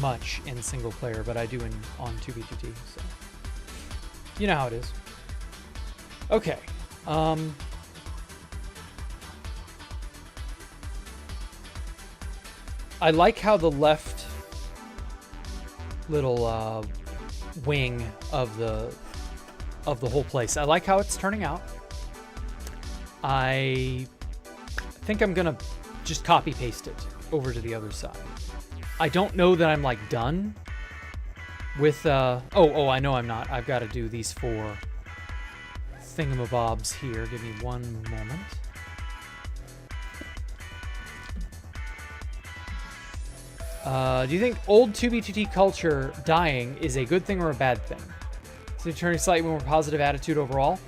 much in single player, but I do on 2B2T. So you know how it is. Okay. I like how the left little wing of the whole place. I like how it's turning out. I think I'm gonna just copy paste it over to the other side. I don't know that I'm like done with oh, I know I'm not. I've got to do these 4 thingamabobs here. Give me one moment. Do you think old 2B2T culture dying is a good thing or a bad thing? Is it turning slightly more positive attitude overall?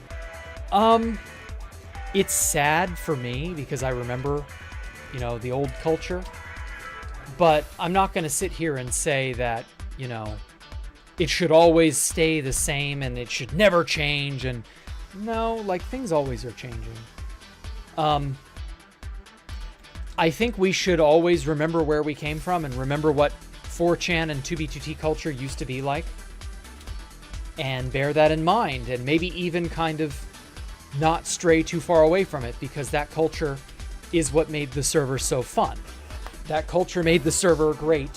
It's sad for me because I remember, you know, the old culture. But I'm not going to sit here and say that, you know, it should always stay the same and it should never change. And no, like, things always are changing. I think we should always remember where we came from and remember what 4chan and 2B2T culture used to be like. And bear that in mind, and maybe even kind of not stray too far away from it, because that culture is what made the server so fun. That culture made the server great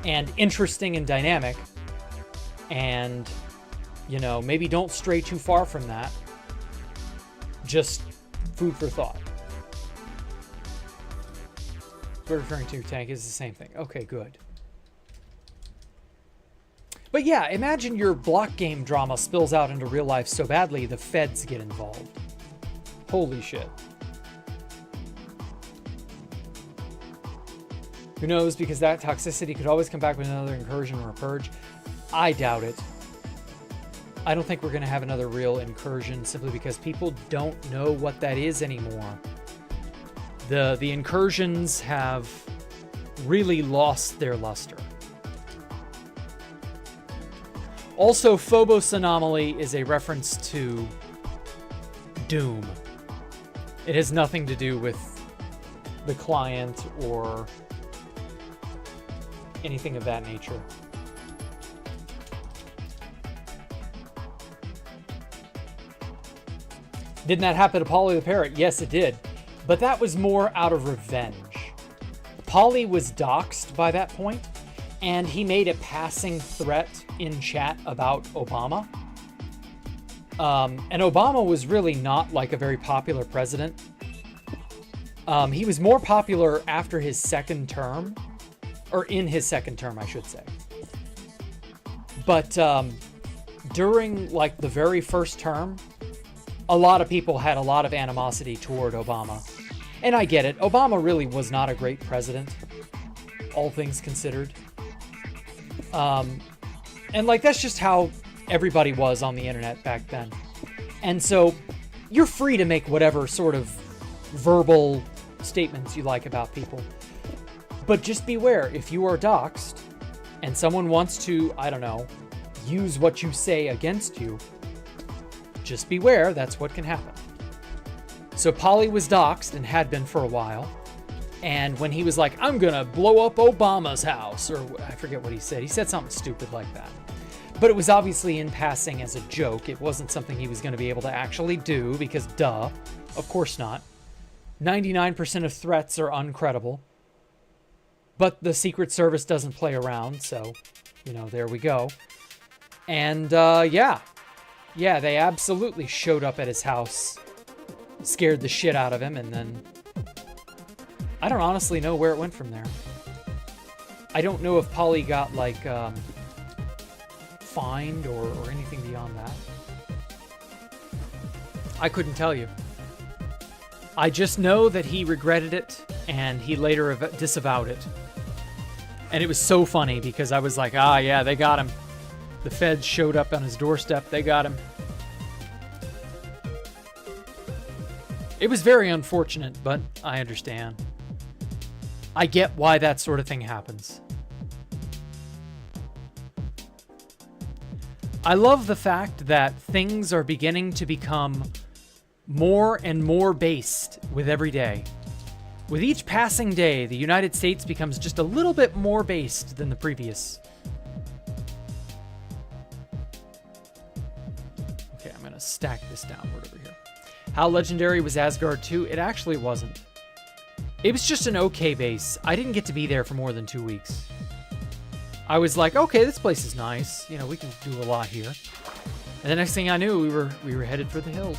and interesting and dynamic. And, you know, maybe don't stray too far from that. Just food for thought. We're referring to tank is the same thing. Okay, good. But yeah, imagine your block game drama spills out into real life so badly the feds get involved. Holy shit. Who knows, because that toxicity could always come back with another incursion or a purge. I doubt it. I don't think we're going to have another real incursion simply because people don't know what that is anymore. The incursions have really lost their luster. Also, Phobos Anomaly is a reference to Doom. It has nothing to do with the client or anything of that nature. Didn't that happen to Polly the Parrot? Yes, it did. But that was more out of revenge. Polly was doxxed by that point, and he made a passing threat in chat about Obama. And Obama was really not like a very popular president. He was more popular after his second term, or in his second term, I should say. But during like the very first term, a lot of people had a lot of animosity toward Obama. And I get it. Obama really was not a great president, all things considered. And like, that's just how everybody was on the internet back then. And so you're free to make whatever sort of verbal statements you like about people. But just beware, if you are doxxed and someone wants to, I don't know, use what you say against you, just beware, that's what can happen. So Polly was doxxed and had been for a while. And when he was like, I'm gonna blow up Obama's house, or I forget what he said something stupid like that. But it was obviously in passing as a joke. It wasn't something he was gonna be able to actually do, because duh, of course not. 99% of threats are uncredible. But the Secret Service doesn't play around, so, you know, there we go. And, yeah, they absolutely showed up at his house, scared the shit out of him, and then I don't honestly know where it went from there. I don't know if Polly got, like, fined or anything beyond that. I couldn't tell you. I just know that he regretted it, and he later disavowed it. And it was so funny, because I was like, ah, yeah, they got him. The feds showed up on his doorstep. They got him. It was very unfortunate, but I understand. I get why that sort of thing happens. I love the fact that things are beginning to become more and more based with every day. With each passing day, the United States becomes just a little bit more based than the previous. Okay, I'm going to stack this downward over here. How legendary was Asgard 2? It actually wasn't. It was just an okay base. I didn't get to be there for more than 2 weeks. I was like, okay, this place is nice. You know, we can do a lot here. And the next thing I knew, we were headed for the hills.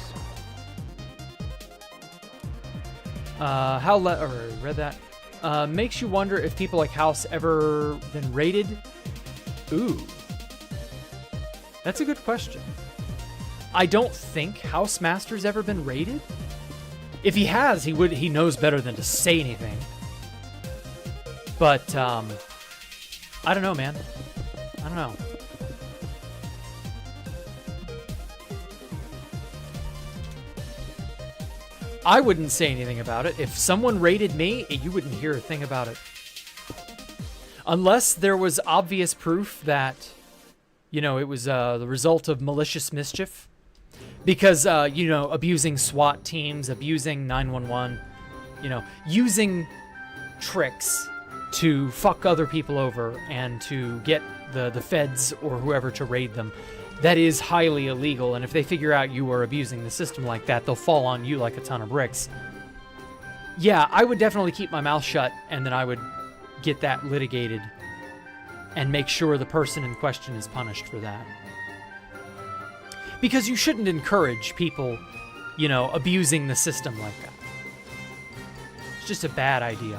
Read that. Makes you wonder if people like House ever been raided. Ooh. That's a good question. I don't think House Master's ever been raided. If he has, he knows better than to say anything. But, I don't know, man. I don't know. I wouldn't say anything about it. If someone raided me, you wouldn't hear a thing about it. Unless there was obvious proof that, it was the result of malicious mischief. Because, abusing SWAT teams, abusing 911, using tricks to fuck other people over and to get the feds or whoever to raid them. That is highly illegal, and if they figure out you are abusing the system like that, they'll fall on you like a ton of bricks. Yeah, I would definitely keep my mouth shut, and then I would get that litigated and make sure the person in question is punished for that. Because you shouldn't encourage people, abusing the system like that. It's just a bad idea.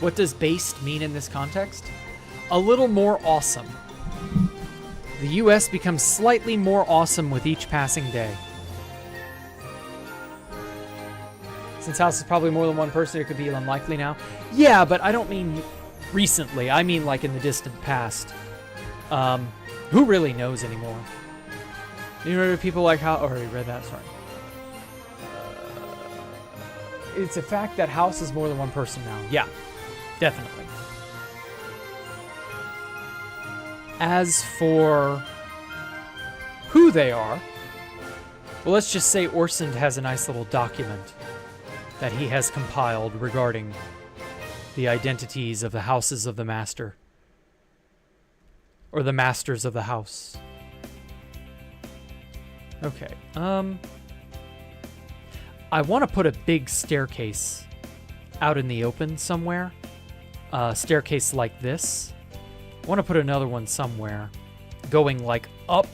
What does based mean in this context? A little more awesome. The US becomes slightly more awesome with each passing day. Since House is probably more than one person, it could be unlikely now. Yeah, but I don't mean recently. I mean like in the distant past. Who really knows anymore? People like how... already read that, sorry. It's a fact that House is more than one person now. Yeah, definitely. As for who they are, well, let's just say Orsund has a nice little document that he has compiled regarding the identities of the houses of the master. Or the masters of the house. Okay, I want to put a big staircase out in the open somewhere. A staircase like this. I want to put another one somewhere going like up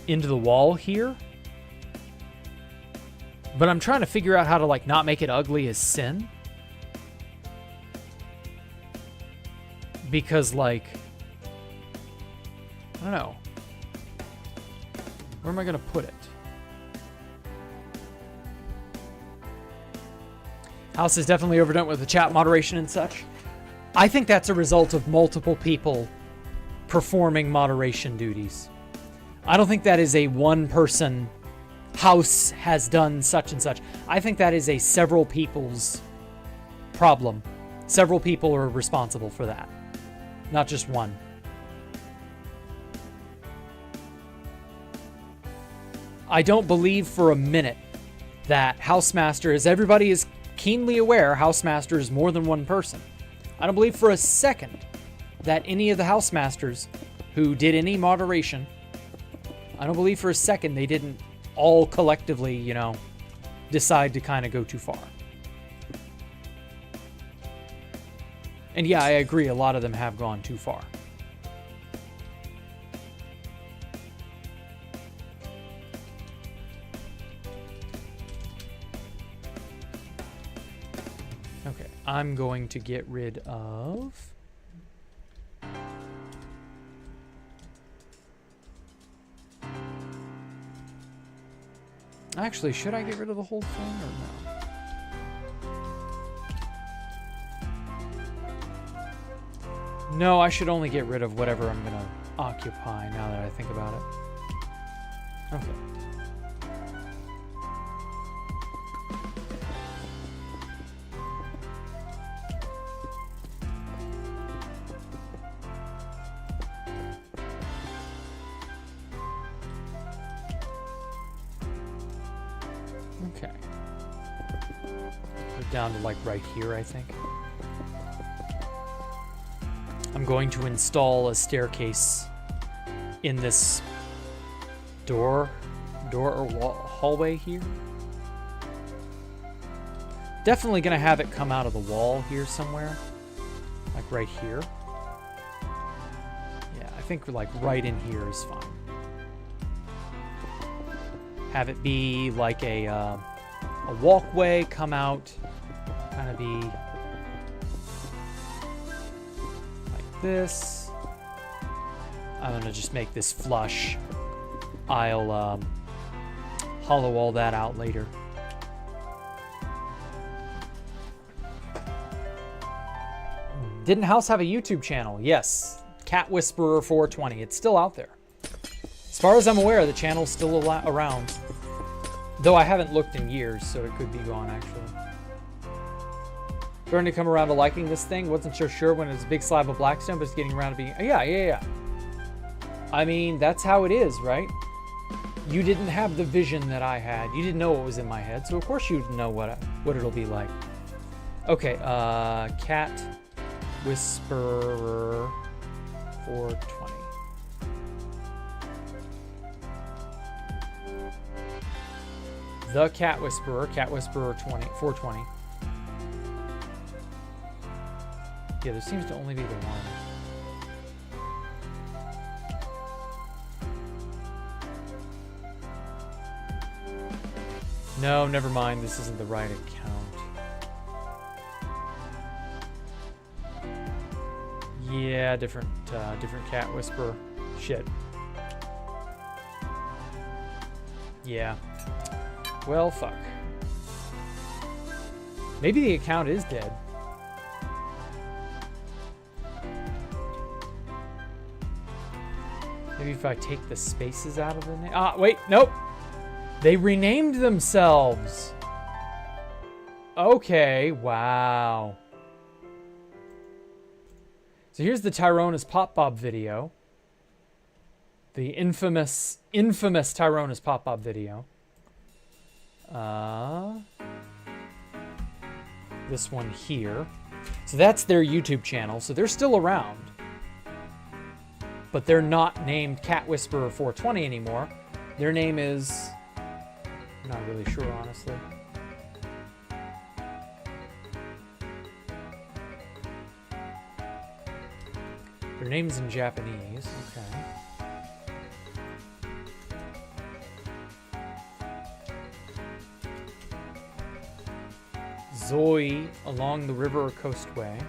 into the wall here. But I'm trying to figure out how to like not make it ugly as sin. Because like, I don't know. Where am I going to put it? House is definitely overdone with the chat moderation and such. I think that's a result of multiple people performing moderation duties. I don't think that is a one-person House has done such and such. I think that is a several people's problem. Several people are responsible for that. Not just one. I don't believe for a minute that Housemaster, as everybody is keenly aware, Housemaster is more than one person. I don't believe for a second that any of the Housemasters who did any moderation, I don't believe for a second they didn't all collectively, decide to kind of go too far. And yeah, I agree, a lot of them have gone too far. Okay, I'm going to get rid of... Actually, should I get rid of the whole thing or no? No, I should only get rid of whatever I'm going to occupy now that I think about it. Okay. Okay. Put it down to like right here, I think. I'm going to install a staircase in this door or hallway here. Definitely going to have it come out of the wall here somewhere. Like right here. Yeah, I think like right in here is fine. Have it be like a a walkway come out, kind of be like this. I'm gonna just make this flush. I'll hollow all that out later. Didn't House have a YouTube channel? Yes. Cat Whisperer 420. It's still out there. As far as I'm aware, the channel's still around. Though I haven't looked in years, so it could be gone, actually. Starting to come around to liking this thing. Wasn't sure when it was a big slab of blackstone, but it's getting around to being... Yeah. I mean, that's how it is, right? You didn't have the vision that I had. You didn't know what was in my head, so of course you'd know what it'll be like. Okay, Cat Whisperer 420. The Cat Whisperer 420. Yeah, there seems to only be the one. No, never mind. This isn't the right account. Yeah, different Cat Whisperer. Shit. Yeah. Well, fuck. Maybe the account is dead. Maybe if I take the spaces out of the name. Ah, wait, nope. They renamed themselves. Okay, wow. So here's the Tyronus Pop Bob video. The infamous Tyronus Pop Bob video. This one here. So that's their YouTube channel. So they're still around. But they're not named Cat Whisperer 420 anymore. Their name is... I'm not really sure, honestly. Their name's in Japanese. Okay. Zoi along the river or coastway.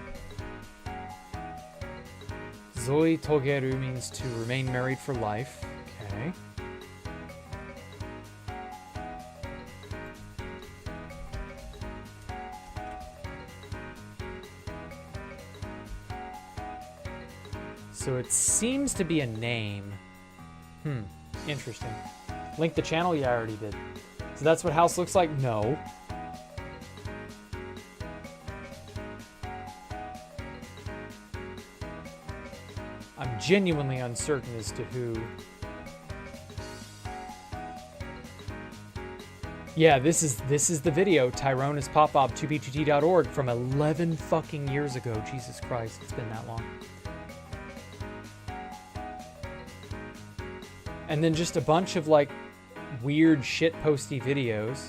Zoi Togeru means to remain married for life. Okay. So it seems to be a name. Interesting. Link the channel? Yeah, I already did. So that's what house looks like? No. I'm genuinely uncertain as to who. Yeah, this is the video, tyronuspopbob2b2t.org from 11 fucking years ago. Jesus Christ, it's been that long. And then just a bunch of like weird shit posty videos.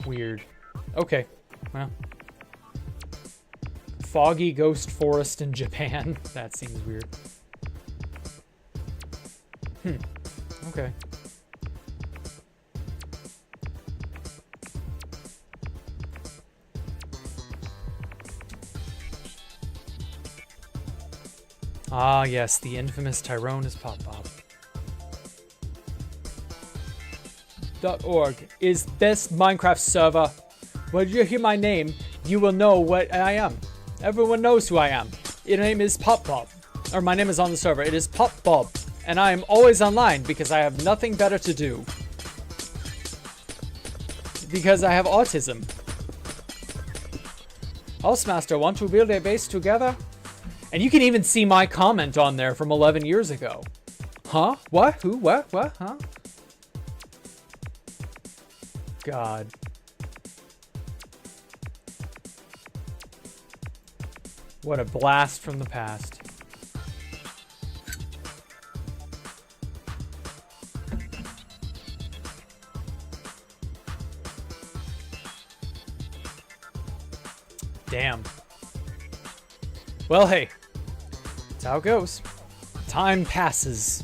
Weird. Okay, well. Foggy ghost forest in Japan. That seems weird. Okay. Ah, yes, the infamous Tyronus Pop Bob. .org is best Minecraft server. When you hear my name, you will know what I am. Everyone knows who I am. Your name is Pop Bob. Or my name is on the server. It is Pop Bob. And I am always online because I have nothing better to do. Because I have autism. Housemaster, want to build a base together? And you can even see my comment on there from 11 years ago. Huh? What? Who? What? What? Huh? God. What a blast from the past. Damn. Well, hey. That's how it goes. Time passes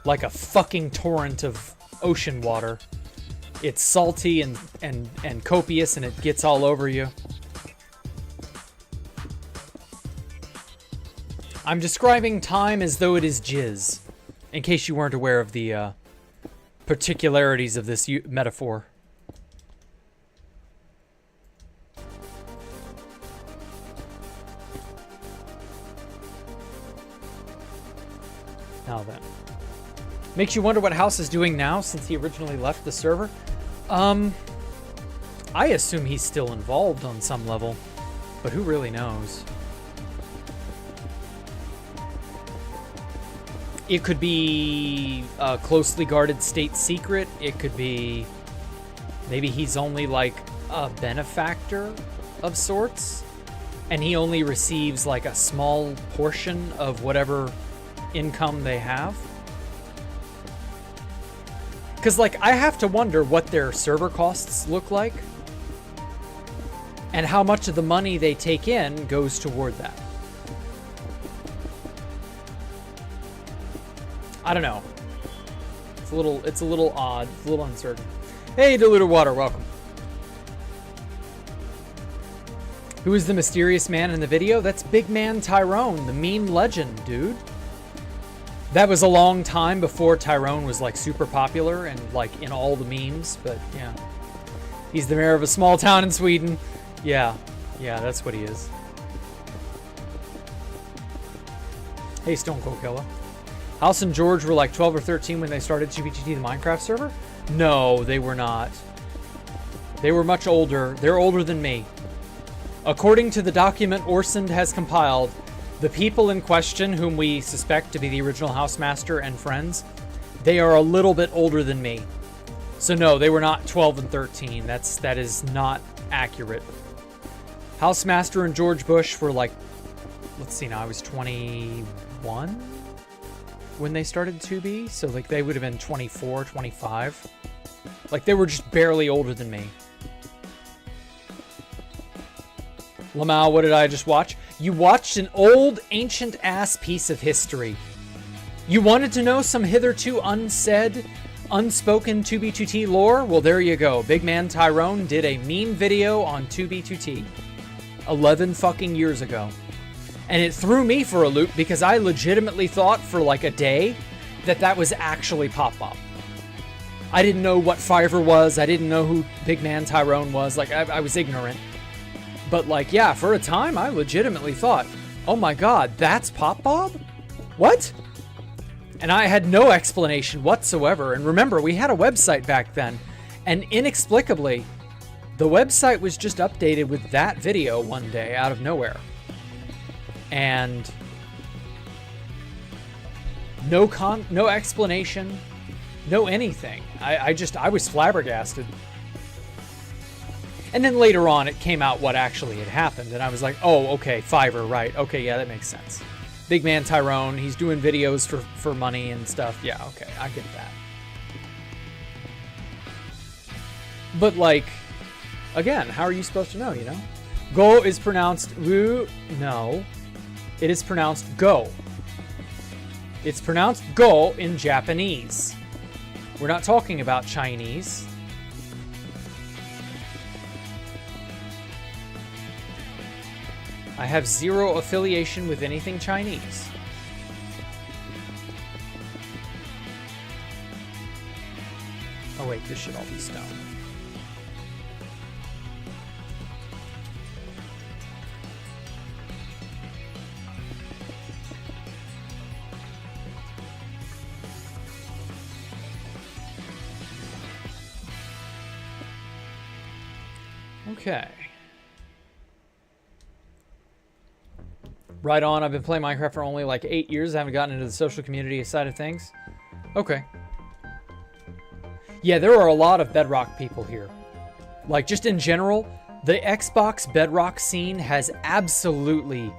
like a fucking torrent of ocean water. It's salty and copious, and it gets all over you. I'm describing time as though it is jizz, in case you weren't aware of the particularities of this metaphor. Now then. Makes you wonder what House is doing now since he originally left the server. I assume he's still involved on some level, but who really knows? It could be a closely guarded state secret. It could be maybe he's only like a benefactor of sorts, and he only receives like a small portion of whatever income they have. Because, like, I have to wonder what their server costs look like and how much of the money they take in goes toward that. I don't know. It's a little odd. It's a little uncertain. Hey, Diluted Water, welcome. Who is the mysterious man in the video? That's Big Man Tyrone, the meme legend, dude. That was a long time before Tyrone was like super popular and like in all the memes, but yeah. He's the mayor of a small town in Sweden. Yeah, that's what he is. Hey, Stone Cold Killer. House and George were like 12 or 13 when they started GBGT, the Minecraft server? No, they were not. They were much older. They're older than me. According to the document Orsund has compiled, the people in question, whom we suspect to be the original Housemaster and friends, they are a little bit older than me. So no, they were not 12 and 13. That is not accurate. Housemaster and George Bush were like, let's see now, I was 21 when they started 2B. So like they would have been 24, 25. Like they were just barely older than me. Lamau, what did I just watch? You watched an old, ancient-ass piece of history. You wanted to know some hitherto unsaid, unspoken 2B2T lore? Well, there you go. Big Man Tyrone did a meme video on 2B2T 11 fucking years ago. And it threw me for a loop because I legitimately thought for like a day that was actually Pop-Pop. I didn't know what Fiverr was. I didn't know who Big Man Tyrone was. Like, I was ignorant. But like, yeah, for a time, I legitimately thought, oh my god, that's Pop Bob? What? And I had no explanation whatsoever. And remember, we had a website back then. And inexplicably, the website was just updated with that video one day out of nowhere. And no explanation, no anything. I was flabbergasted. And then later on, it came out what actually had happened. And I was like, oh, okay, Fiverr, right. Okay, yeah, that makes sense. Big Man Tyrone, he's doing videos for money and stuff. Yeah, okay, I get that. But, like, again, how are you supposed to know, you know? Go is pronounced Wu. No. It is pronounced go. It's pronounced go in Japanese. We're not talking about Chinese. I have zero affiliation with anything Chinese. Oh wait, this should all be stone. Okay. Right on. I've been playing Minecraft for only like 8 years. I haven't gotten into the social community side of things. Okay. Yeah, there are a lot of Bedrock people here. Like, just in general, the Xbox Bedrock scene has absolutely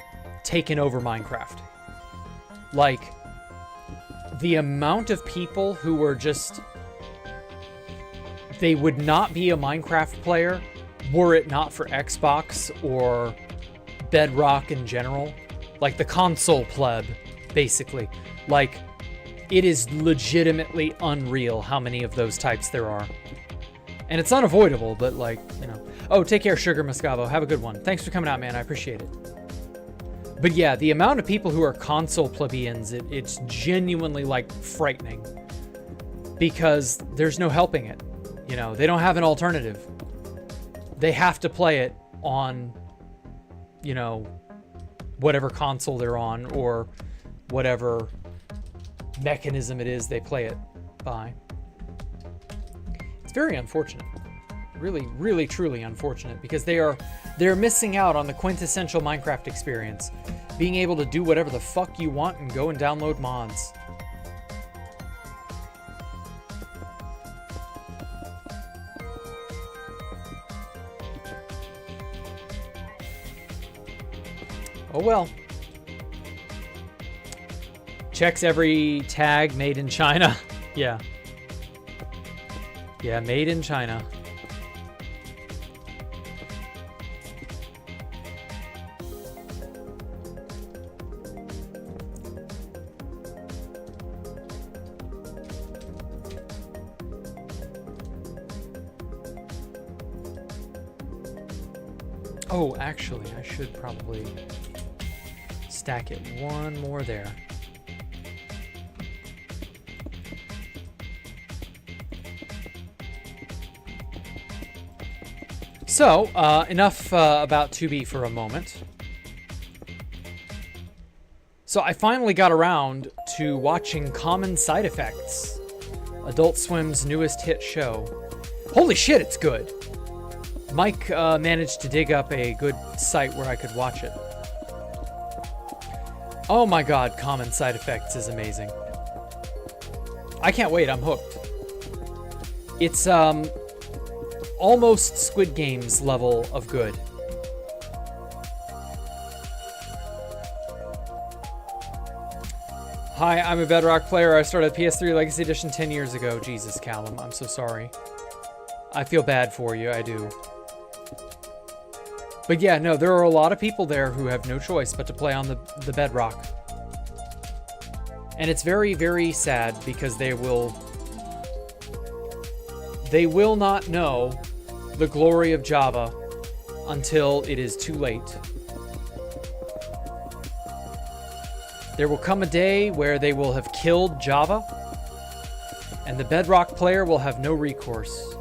taken over Minecraft. Like, the amount of people who were just... They would not be a Minecraft player were it not for Xbox or Bedrock in general. Like the console pleb, basically. Like, it is legitimately unreal how many of those types there are. And it's unavoidable, but like, you know. Oh, take care, Sugar Moscavo. Have a good one. Thanks for coming out, man. I appreciate it. But yeah, the amount of people who are console plebeians, it's genuinely, like, frightening. Because there's no helping it. You know, they don't have an alternative. They have to play it on, you know, whatever console they're on, or whatever mechanism it is they play it by. It's very unfortunate. Really, really, truly unfortunate, because they're missing out on the quintessential Minecraft experience. Being able to do whatever the fuck you want and go and download mods. Oh well. Checks every tag made in China. Yeah. Yeah, made in China. Oh, actually, I should probably stack it one more there. So, enough about 2B for a moment. So I finally got around to watching Common Side Effects, Adult Swim's newest hit show. Holy shit, it's good! Mike managed to dig up a good site where I could watch it. Oh my god, Common Side Effects is amazing. I can't wait, I'm hooked. It's almost Squid Games level of good. Hi, I'm a Bedrock player. I started PS3 Legacy Edition 10 years ago. Jesus, Callum, I'm so sorry. I feel bad for you, I do. But yeah, no, there are a lot of people there who have no choice but to play on the Bedrock. And it's very, very sad because they will not know the glory of Java until it is too late. There will come a day where they will have killed Java, and the Bedrock player will have no recourse.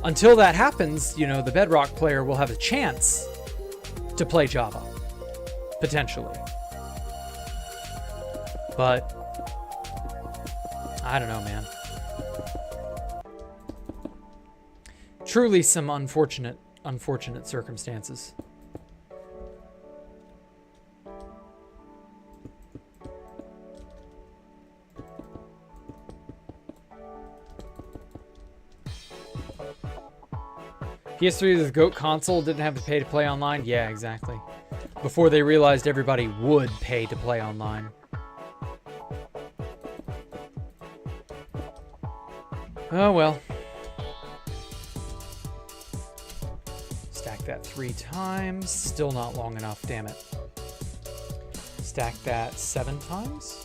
Until that happens, you know, the Bedrock player will have a chance to play Java. Potentially. But I don't know, man. Truly some unfortunate circumstances. PS3 the GOAT console, didn't have to pay to play online? Yeah, exactly. Before they realized everybody would pay to play online. Oh well. Stack that 3 times. Still not long enough, damn it. Stack that 7 times.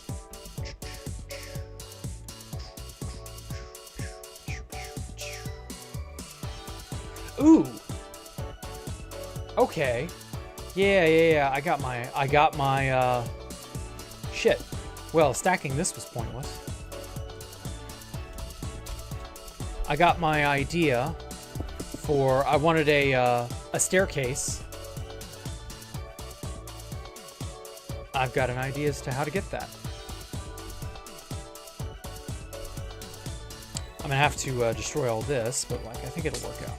Ooh. Okay. Yeah. I got my shit. Well, stacking this was pointless. I got my idea for, I wanted a staircase. I've got an idea as to how to get that. I'm gonna have to destroy all this, but like, I think it'll work out.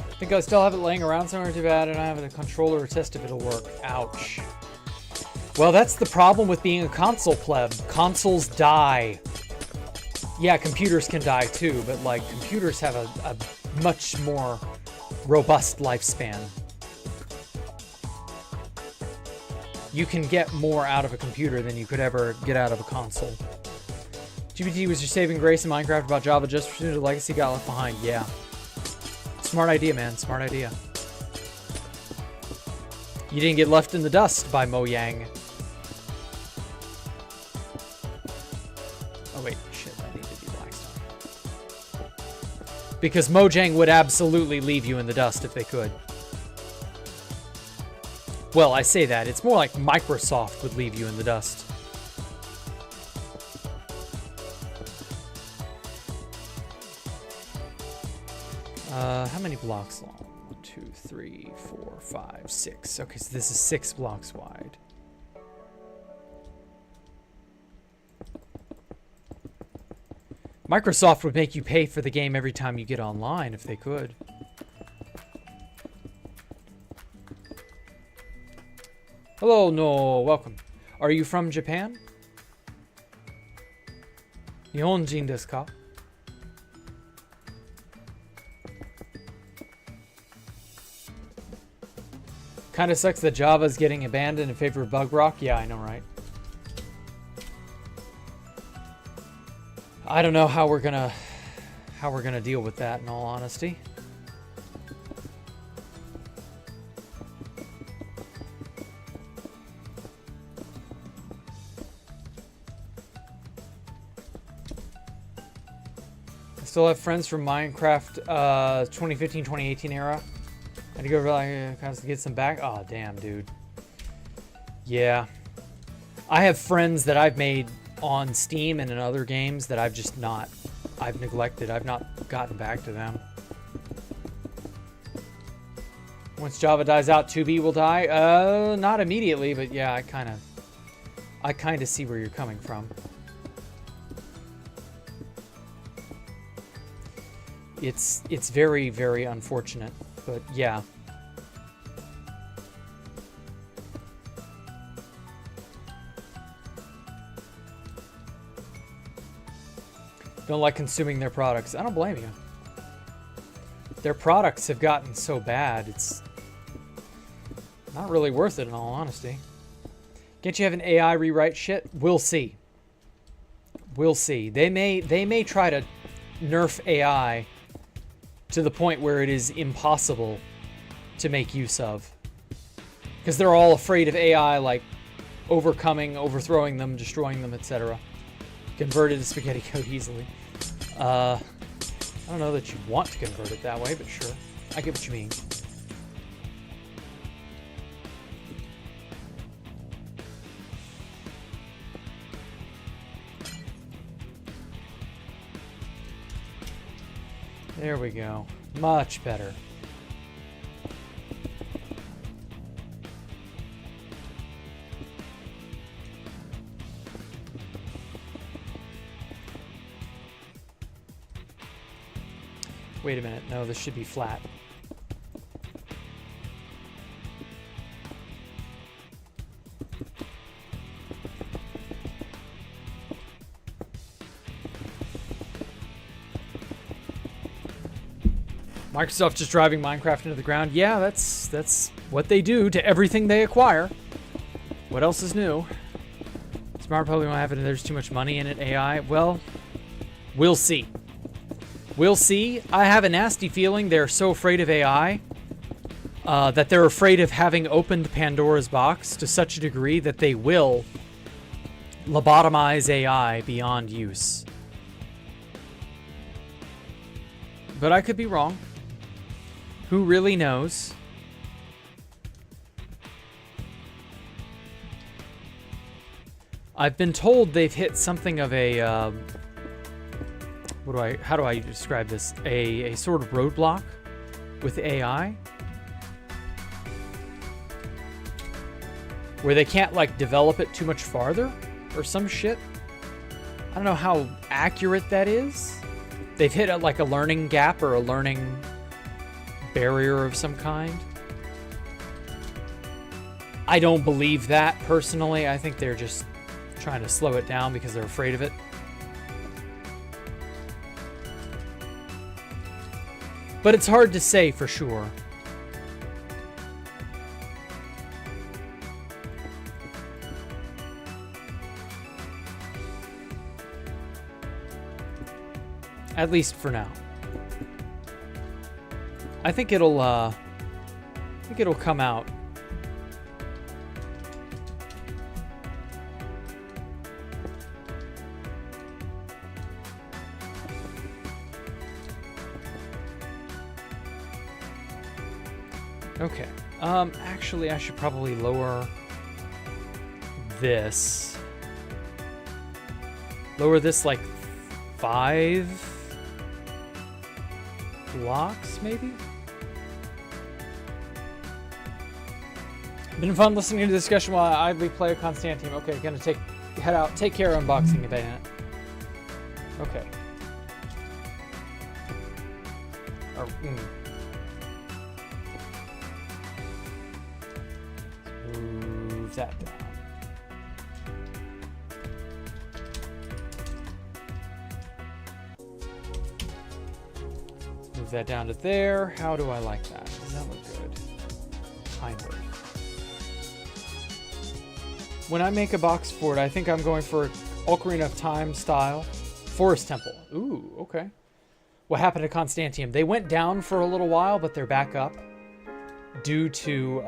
I think I still have it laying around somewhere too bad, and I have a controller to test if it'll work. Ouch. Well, that's the problem with being a console pleb. Consoles die. Yeah, computers can die too, but like, computers have a much more robust lifespan. You can get more out of a computer than you could ever get out of a console. GPT was your saving grace in Minecraft about Java just for the legacy got left behind. Yeah. It's Smart idea, man. Smart idea. You didn't get left in the dust by Mojang. Oh, wait. Shit, I need to do Blackstone. Because Mojang would absolutely leave you in the dust if they could. Well, I say that. It's more like Microsoft would leave you in the dust. How many blocks long? 1, 2, 3, 4, 5, 6. Okay, so this is 6 blocks wide. Microsoft would make you pay for the game every time you get online if they could. Hello, no, welcome. Are you from Japan? Nihonjin desu ka? Kinda sucks that Java's getting abandoned in favor of Bug Rock. Yeah, I know, right? I don't know how we're gonna deal with that, in all honesty. I still have friends from Minecraft 2015, 2018 era. I had to go like kind of get some back. Oh, damn, dude. Yeah. I have friends that I've made on Steam and in other games that I've just not... I've neglected. I've not gotten back to them. Once Java dies out, 2B will die? Not immediately, but yeah, I kind of see where you're coming from. It's very, very unfortunate. But yeah. Don't like consuming their products. I don't blame you. Their products have gotten so bad, it's not really worth it in all honesty. Can't you have an AI rewrite shit? We'll see. We'll see. They may try to nerf AI to the point where it is impossible to make use of. Because they're all afraid of AI, like overthrowing them, destroying them, etc. Converted to spaghetti code easily. I don't know that you want to convert it that way, but sure. I get what you mean. There we go. Much better. Wait a minute. No, this should be flat. Microsoft just driving Minecraft into the ground. Yeah, that's what they do to everything they acquire. What else is new? Smart probably won't have it. There's too much money in it. AI. Well, we'll see. We'll see. I have a nasty feeling they're so afraid of AI that they're afraid of having opened Pandora's box to such a degree that they will lobotomize AI beyond use. But I could be wrong. Who really knows? I've been told they've hit something of a how do I describe this? A sort of roadblock with AI where they can't like develop it too much farther or some shit. I don't know how accurate that is. They've hit like a learning gap or a learning barrier of some kind. I don't believe that personally. I think they're just trying to slow it down because they're afraid of it. But it's hard to say for sure. At least for now. I think it'll come out. Okay. Actually, I should probably lower this. Lower this like 5 blocks, maybe? Been fun listening to the discussion while I idly play a Constantine. Okay, gonna head out. Take care of unboxing event. Okay. Move that down. Move that down to there. How do I like that? Does that look good? Kindly. When I make a box for it, I think I'm going for Ocarina of Time style. Forest Temple. Ooh, okay. What happened to Constantium? They went down for a little while, but they're back up due to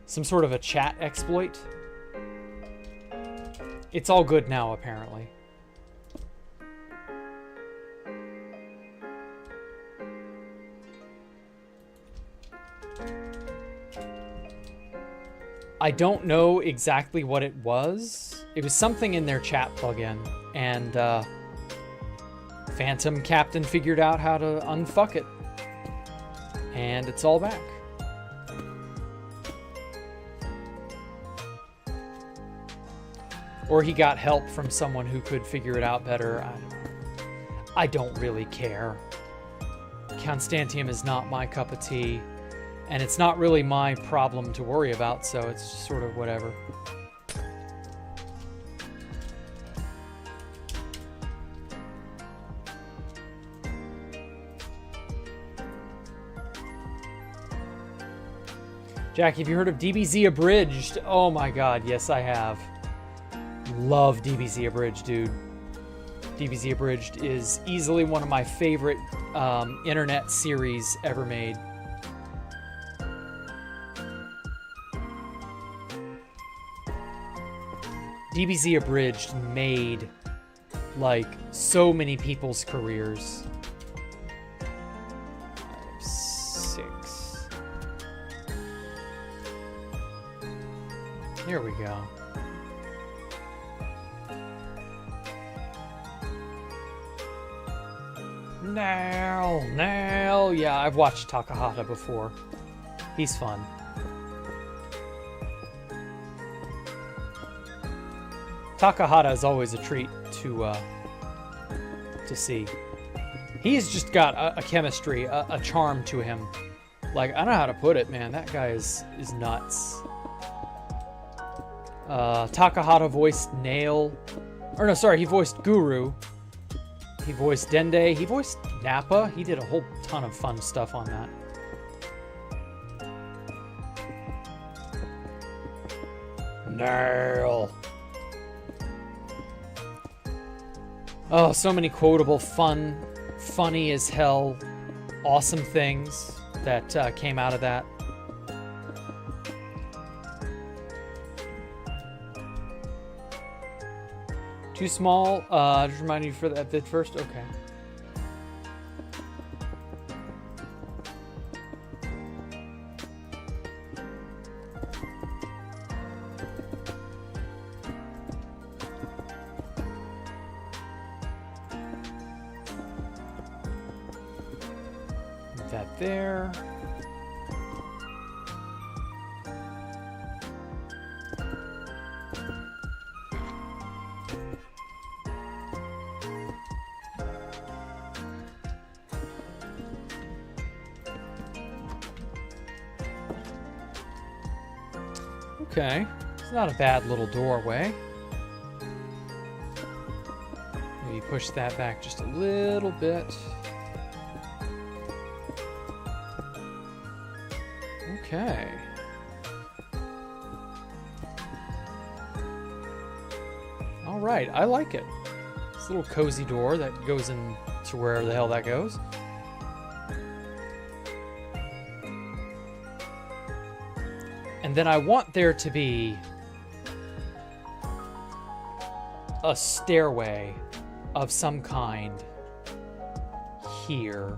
some sort of a chat exploit. It's all good now, apparently. I don't know exactly what it was. It was something in their chat plugin, and Phantom Captain figured out how to unfuck it. And it's all back. Or he got help from someone who could figure it out better. I don't really care. Constantium is not my cup of tea. And it's not really my problem to worry about, so it's just sort of whatever. Jackie, have you heard of DBZ Abridged? Oh my god, yes I have. Love DBZ Abridged, dude. DBZ Abridged is easily one of my favorite internet series ever made. DBZ Abridged made, like, so many people's careers. 5, 6. There we go. Now. Yeah, I've watched Takahata before. He's fun. Takahata is always a treat to see. He's just got a chemistry, a charm to him. Like, I don't know how to put it, man. That guy is nuts. Takahata voiced Nail. Or no, sorry, he voiced Guru. He voiced Dende. He voiced Nappa. He did a whole ton of fun stuff on that. Nail. Oh, so many quotable, funny as hell, awesome things that came out of that. Too small? Just remind you for that bit first? Okay. That there. Okay, it's not a bad little doorway. Maybe push that back just a little bit. Okay. All right, I like it. This little cozy door that goes into wherever the hell that goes. And then I want there to be a stairway of some kind here.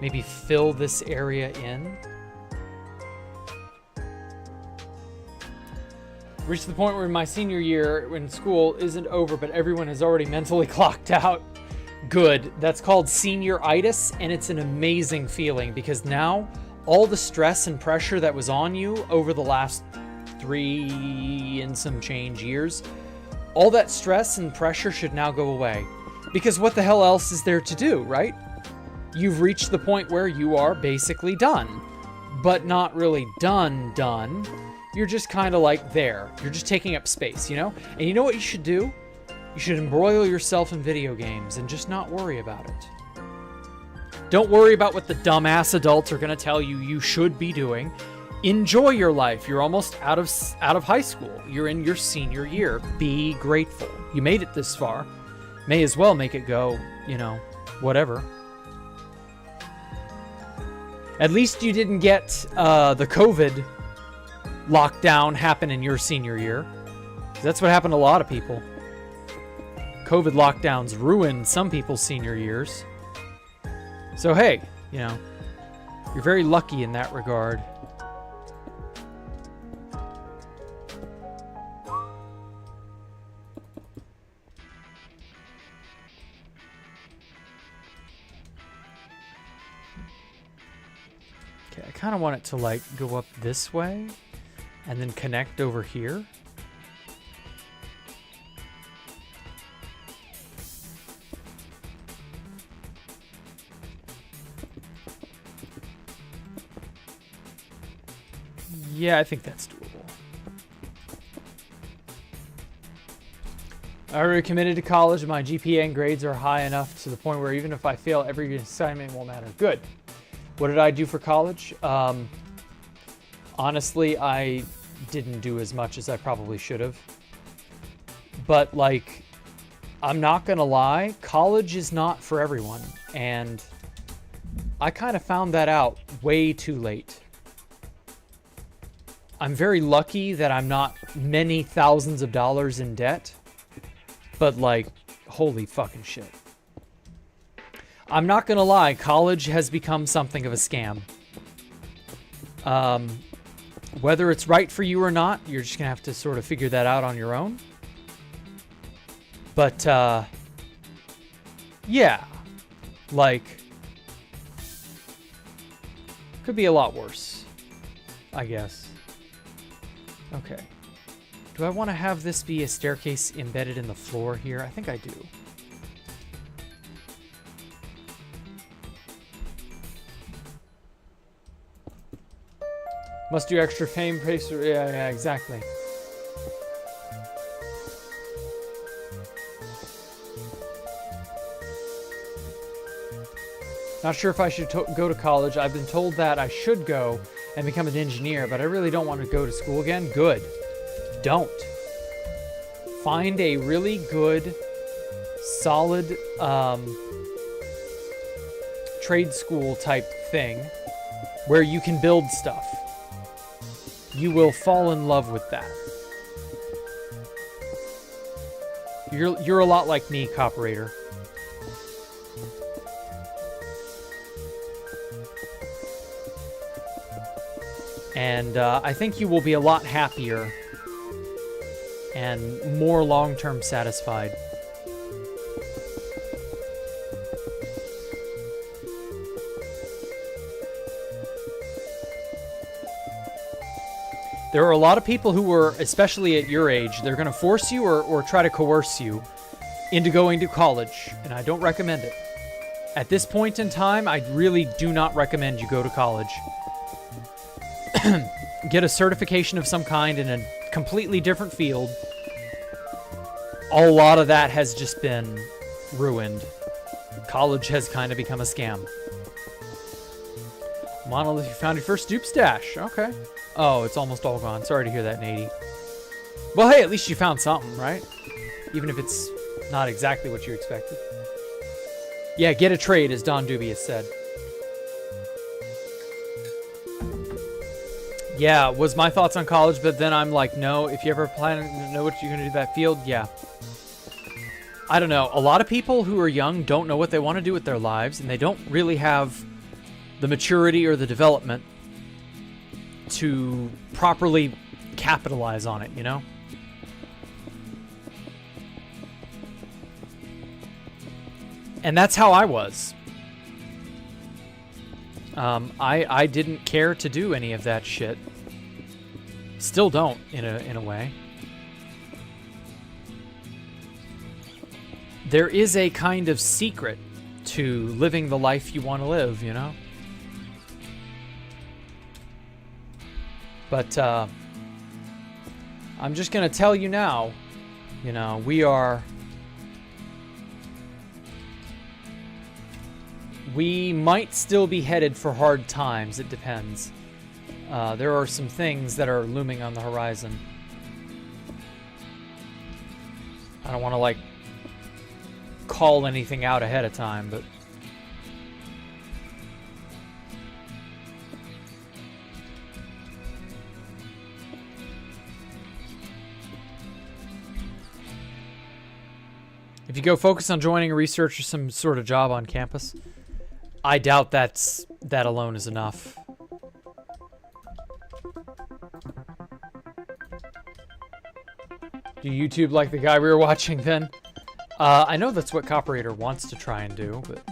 Maybe fill this area in. Reached the point where my senior year when school isn't over, but everyone has already mentally clocked out. Good. That's called senioritis, and it's an amazing feeling because now all the stress and pressure that was on you over the last 3 and some change years, all that stress and pressure should now go away. Because what the hell else is there to do, right? You've reached the point where you are basically done, but not really done. You're just kind of like there. You're just taking up space, you know? And you know what you should do? You should embroil yourself in video games and just not worry about it. Don't worry about what the dumbass adults are going to tell you you should be doing. Enjoy your life. You're almost out of high school. You're in your senior year. Be grateful. You made it this far. May as well make it go, you know, whatever. At least you didn't get the COVID lockdown happen in your senior year. That's what happened to a lot of people. COVID lockdowns ruined some people's senior years. So hey, you know, you're very lucky in that regard. Okay, I kind of want it to like go up this way and then connect over here. Yeah, I think that's doable. I already committed to college and my GPA and grades are high enough to the point where even if I fail, every assignment won't matter. Good. What did I do for college? Honestly, I didn't do as much as I probably should have. But like, I'm not gonna lie, college is not for everyone. And I kind of found that out way too late. I'm very lucky that I'm not many thousands of dollars in debt, but like, holy fucking shit. I'm not gonna lie, college has become something of a scam. Whether it's right for you or not, you're just gonna have to sort of figure that out on your own. But, yeah, like, could be a lot worse, I guess. Okay. Do I want to have this be a staircase embedded in the floor here? I think I do. Must do extra fame, praise. Yeah, exactly. Not sure if I should go to college. I've been told that I should go and become an engineer, but I really don't want to go to school again. Good. Don't. Find a really good, solid trade school type thing where you can build stuff. You will fall in love with that. You're a lot like me, Copperator. And I think you will be a lot happier and more long-term satisfied. There are a lot of people who are, especially at your age, they're going to force you or try to coerce you into going to college, and I don't recommend it. At this point in time, I really do not recommend you go to college. Get a certification of some kind in a completely different field a lot of that has just been ruined. College has kind of become a scam. Monolith, you found your first dupe stash. Okay. Oh, it's almost all gone. Sorry to hear that, Nady. Well, hey, at least you found something, right? Even if it's not exactly what you expected. Yeah, get a trade, as Don Dubious said. Yeah, was my thoughts on college, but then I'm like, no, if you ever plan to know what you're going to do that field, yeah. I don't know. A lot of people who are young don't know what they want to do with their lives, and they don't really have the maturity or the development to properly capitalize on it, you know? And that's how I was. I didn't care to do any of that shit. Still don't, in a way. There is a kind of secret to living the life you want to live, you know? But, I'm just gonna tell you now, you know, we might still be headed for hard times, it depends. There are some things that are looming on the horizon. I don't want to, like, call anything out ahead of time, but... If you go focus on joining a research or some sort of job on campus, I doubt that alone is enough. Do YouTube like the guy we were watching then? I know that's what Copperator wants to try and do, but...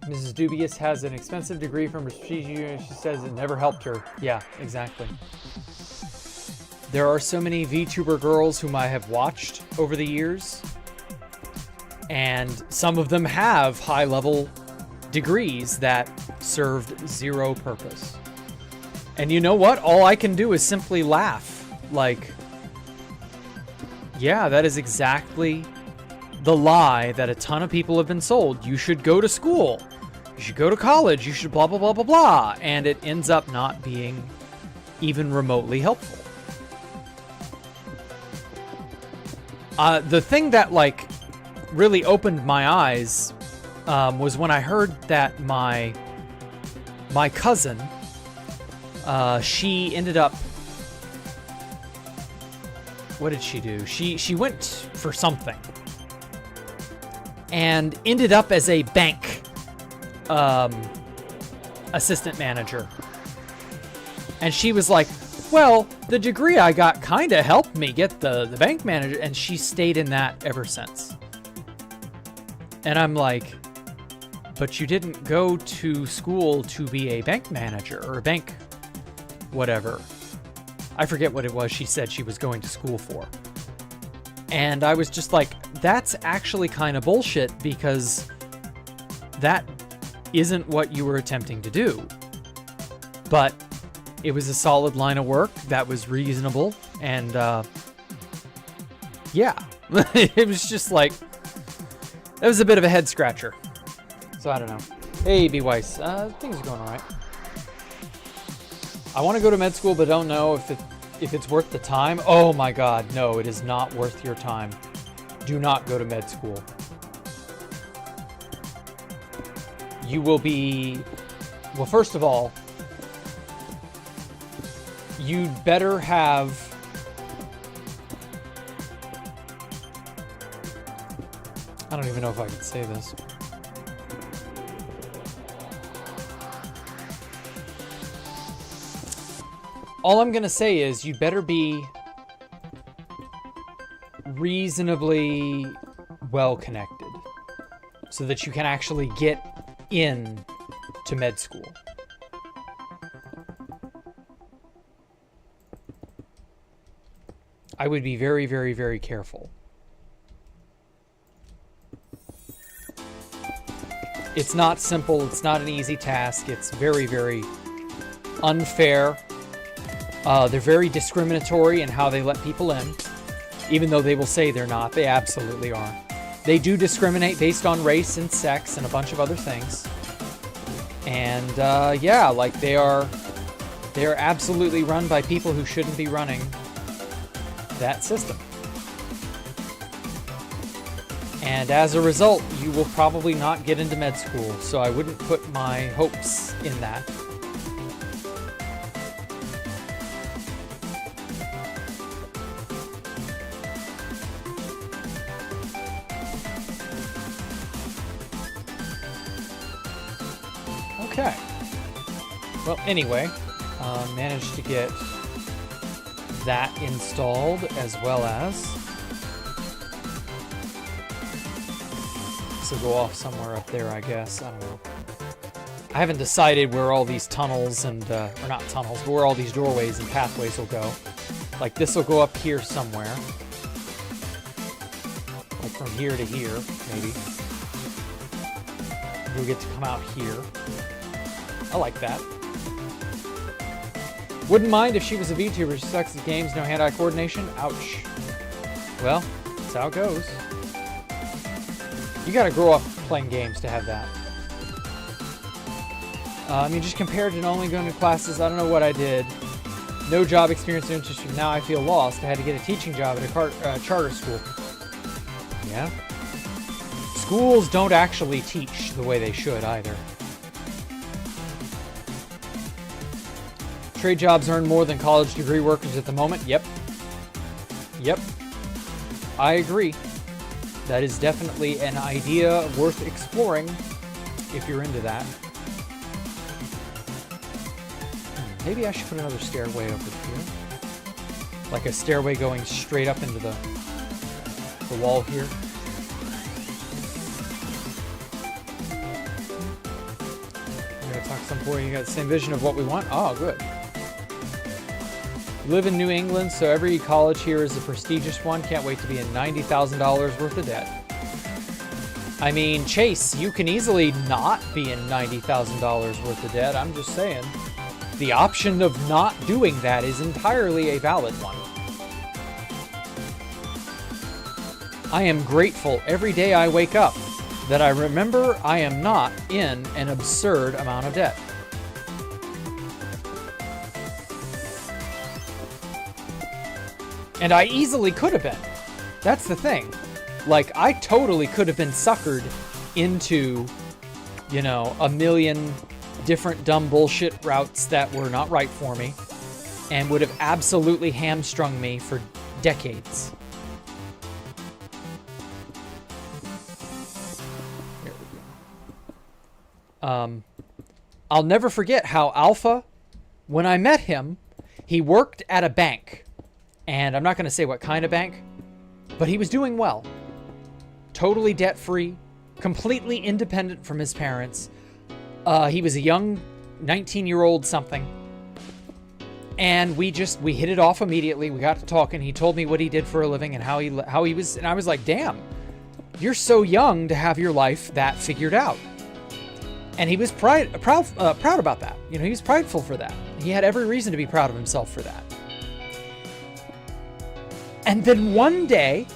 Mrs. Dubious has an expensive degree from prestigious university. She says it never helped her. Yeah, exactly. There are so many VTuber girls whom I have watched over the years, and some of them have high-level degrees that served zero purpose. And you know what? All I can do is simply laugh. Like, yeah, that is exactly the lie that a ton of people have been sold. You should go to school. You should go to college. You should blah, blah, blah, blah, blah. And it ends up not being even remotely helpful. The thing that, like, really opened my eyes was when I heard that my cousin, she ended up... What did she do? She went for something and ended up as a bank assistant manager. And she was like, well, the degree I got kind of helped me get the bank manager, and she stayed in that ever since. And I'm like, but you didn't go to school to be a bank manager or a bank whatever. I forget what it was she said she was going to school for. And I was just like, that's actually kind of bullshit, because that isn't what you were attempting to do. But it was a solid line of work that was reasonable, and yeah. It was just like, that was a bit of a head scratcher. So I don't know. Hey, B. Weiss. Things are going all right. I want to go to med school, but don't know if it's worth the time. Oh my god, no, it is not worth your time. Do not go to med school. You will be... Well, first of all, you'd better have... I don't even know if I can say this. All I'm going to say is you better be reasonably well connected so that you can actually get in to med school. I would be very, very, very careful. It's not simple. It's not an easy task. It's very, very unfair. They're very discriminatory in how they let people in, even though they will say they're not. They absolutely are. They do discriminate based on race and sex and a bunch of other things. And yeah, like they are absolutely run by people who shouldn't be running that system. And as a result, you will probably not get into med school, so I wouldn't put my hopes in that. Okay. Well, anyway, managed to get that installed as well as... This will go off somewhere up there, I guess. I don't know. I haven't decided where all these tunnels and... or not tunnels, but where all these doorways and pathways will go. Like, this will go up here somewhere. Like, from here to here, maybe. You'll get to come out here. I like that. Wouldn't mind if she was a VTuber. She sucks at games, no hand-eye coordination. Ouch. Well, that's how it goes. You gotta grow up playing games to have that. I mean, just compared to only going to classes, I don't know what I did. No job experience or interest. Now I feel lost. I had to get a teaching job at a charter school. Yeah. Schools don't actually teach the way they should either. Trade jobs earn more than college degree workers at the moment. Yep. Yep. I agree. That is definitely an idea worth exploring if you're into that. Maybe I should put another stairway over here. Like a stairway going straight up into the wall here. I'm going to talk to some boy. You got the same vision of what we want? Oh, good. You live in New England, so every college here is a prestigious one. Can't wait to be in $90,000 worth of debt. I mean, Chase, you can easily not be in $90,000 worth of debt. I'm just saying. The option of not doing that is entirely a valid one. I am grateful every day I wake up that I remember I am not in an absurd amount of debt. And I easily could have been. That's the thing. Like, I totally could have been suckered into, you know, a million different dumb bullshit routes that were not right for me and would have absolutely hamstrung me for decades. There we go. I'll never forget how Alpha, when I met him, he worked at a bank. And I'm not going to say what kind of bank, but he was doing well. Totally debt-free, completely independent from his parents. He was a young 19-year-old something. And we hit it off immediately. We got to talking. He told me what he did for a living and how he was. And I was like, damn, you're so young to have your life that figured out. And he was proud about that. You know, he was prideful for that. He had every reason to be proud of himself for that. And then one day,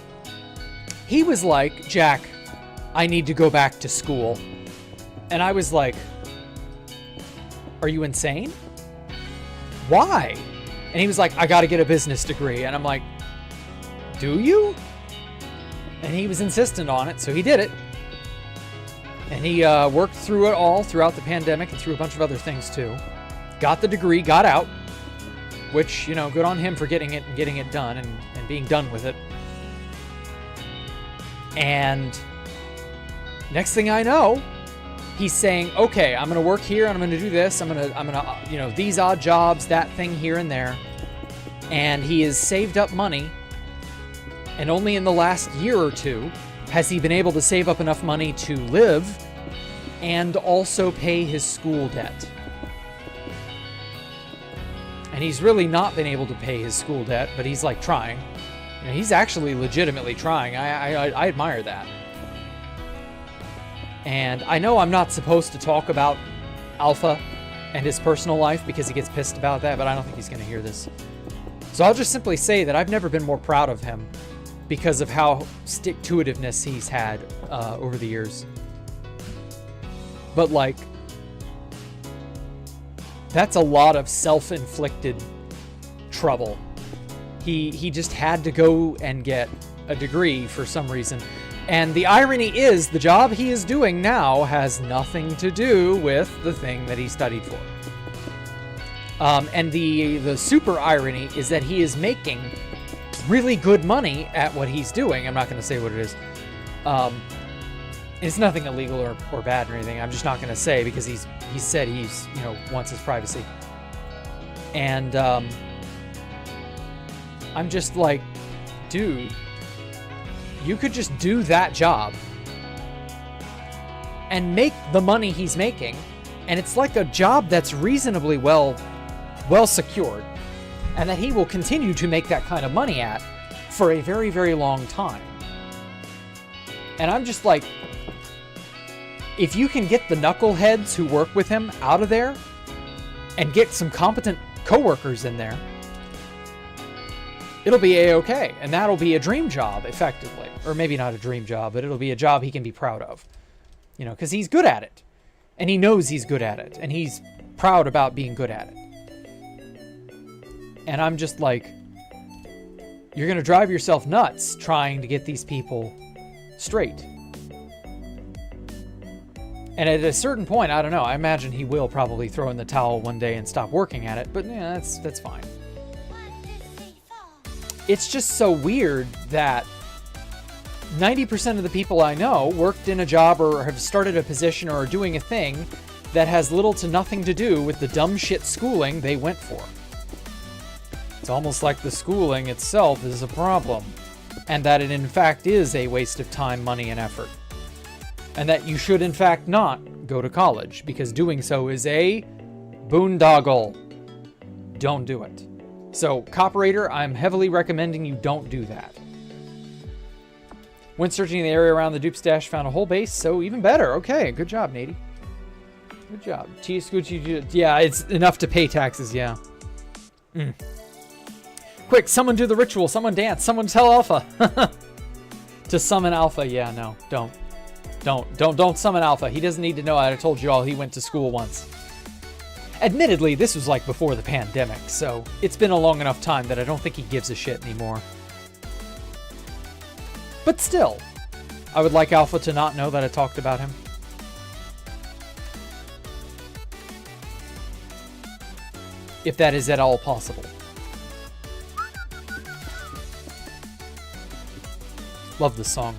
he was like, Jack, I need to go back to school. And I was like, are you insane? Why? And he was like, I got to get a business degree. And I'm like, do you? And he was insistent on it, so he did it. And he worked through it all throughout the pandemic and through a bunch of other things too. Got the degree, got out. Which, you know, good on him for getting it done and being done with it. And next thing I know, he's saying, okay, I'm going to work here and I'm going to do this. I'm going to, you know, these odd jobs, that thing here and there. And he has saved up money. And only in the last year or two has he been able to save up enough money to live and also pay his school debt. And he's really not been able to pay his school debt, but he's like trying. You know, he's actually legitimately trying. I admire that. And I know I'm not supposed to talk about Alpha and his personal life because he gets pissed about that, but I don't think he's going to hear this. So I'll just simply say that I've never been more proud of him because of how stick-to-itiveness he's had over the years. But, like, that's a lot of self-inflicted trouble. He just had to go and get a degree for some reason. And the irony is, the job he is doing now has nothing to do with the thing that he studied for. And the super irony is that he is making really good money at what he's doing. I'm not going to say what it is. It's nothing illegal or bad or anything. I'm just not going to say because he said he's, you know, wants his privacy. And I'm just like, dude, you could just do that job and make the money he's making. And it's like a job that's reasonably well secured, and that he will continue to make that kind of money at for a very, very long time. And I'm just like, if you can get the knuckleheads who work with him out of there and get some competent coworkers in there, it'll be a-okay. And that'll be a dream job, effectively. Or maybe not a dream job, but it'll be a job he can be proud of. You know, because he's good at it. And he knows he's good at it. And he's proud about being good at it. And I'm just like, you're going to drive yourself nuts trying to get these people straight. And at a certain point, I don't know, I imagine he will probably throw in the towel one day and stop working at it, but yeah, that's fine. It's just so weird that 90% of the people I know worked in a job or have started a position or are doing a thing that has little to nothing to do with the dumb shit schooling they went for. It's almost like the schooling itself is a problem, and that it in fact is a waste of time, money, and effort. And that you should in fact not go to college, because doing so is a boondoggle. Don't do it. So, Copperator, I'm heavily recommending you don't do that. When searching the area around the dupe stash, found a whole base, so even better. Okay, good job, Nady. Good job. Yeah, it's enough to pay taxes, yeah. Quick, someone do the ritual, someone dance, someone tell Alpha. To summon Alpha, yeah, no, don't summon Alpha. He doesn't need to know. I told you all he went to school once. Admittedly, this was like before the pandemic, so it's been a long enough time that I don't think he gives a shit anymore. But still, I would like Alpha to not know that I talked about him. If that is at all possible. Love this song.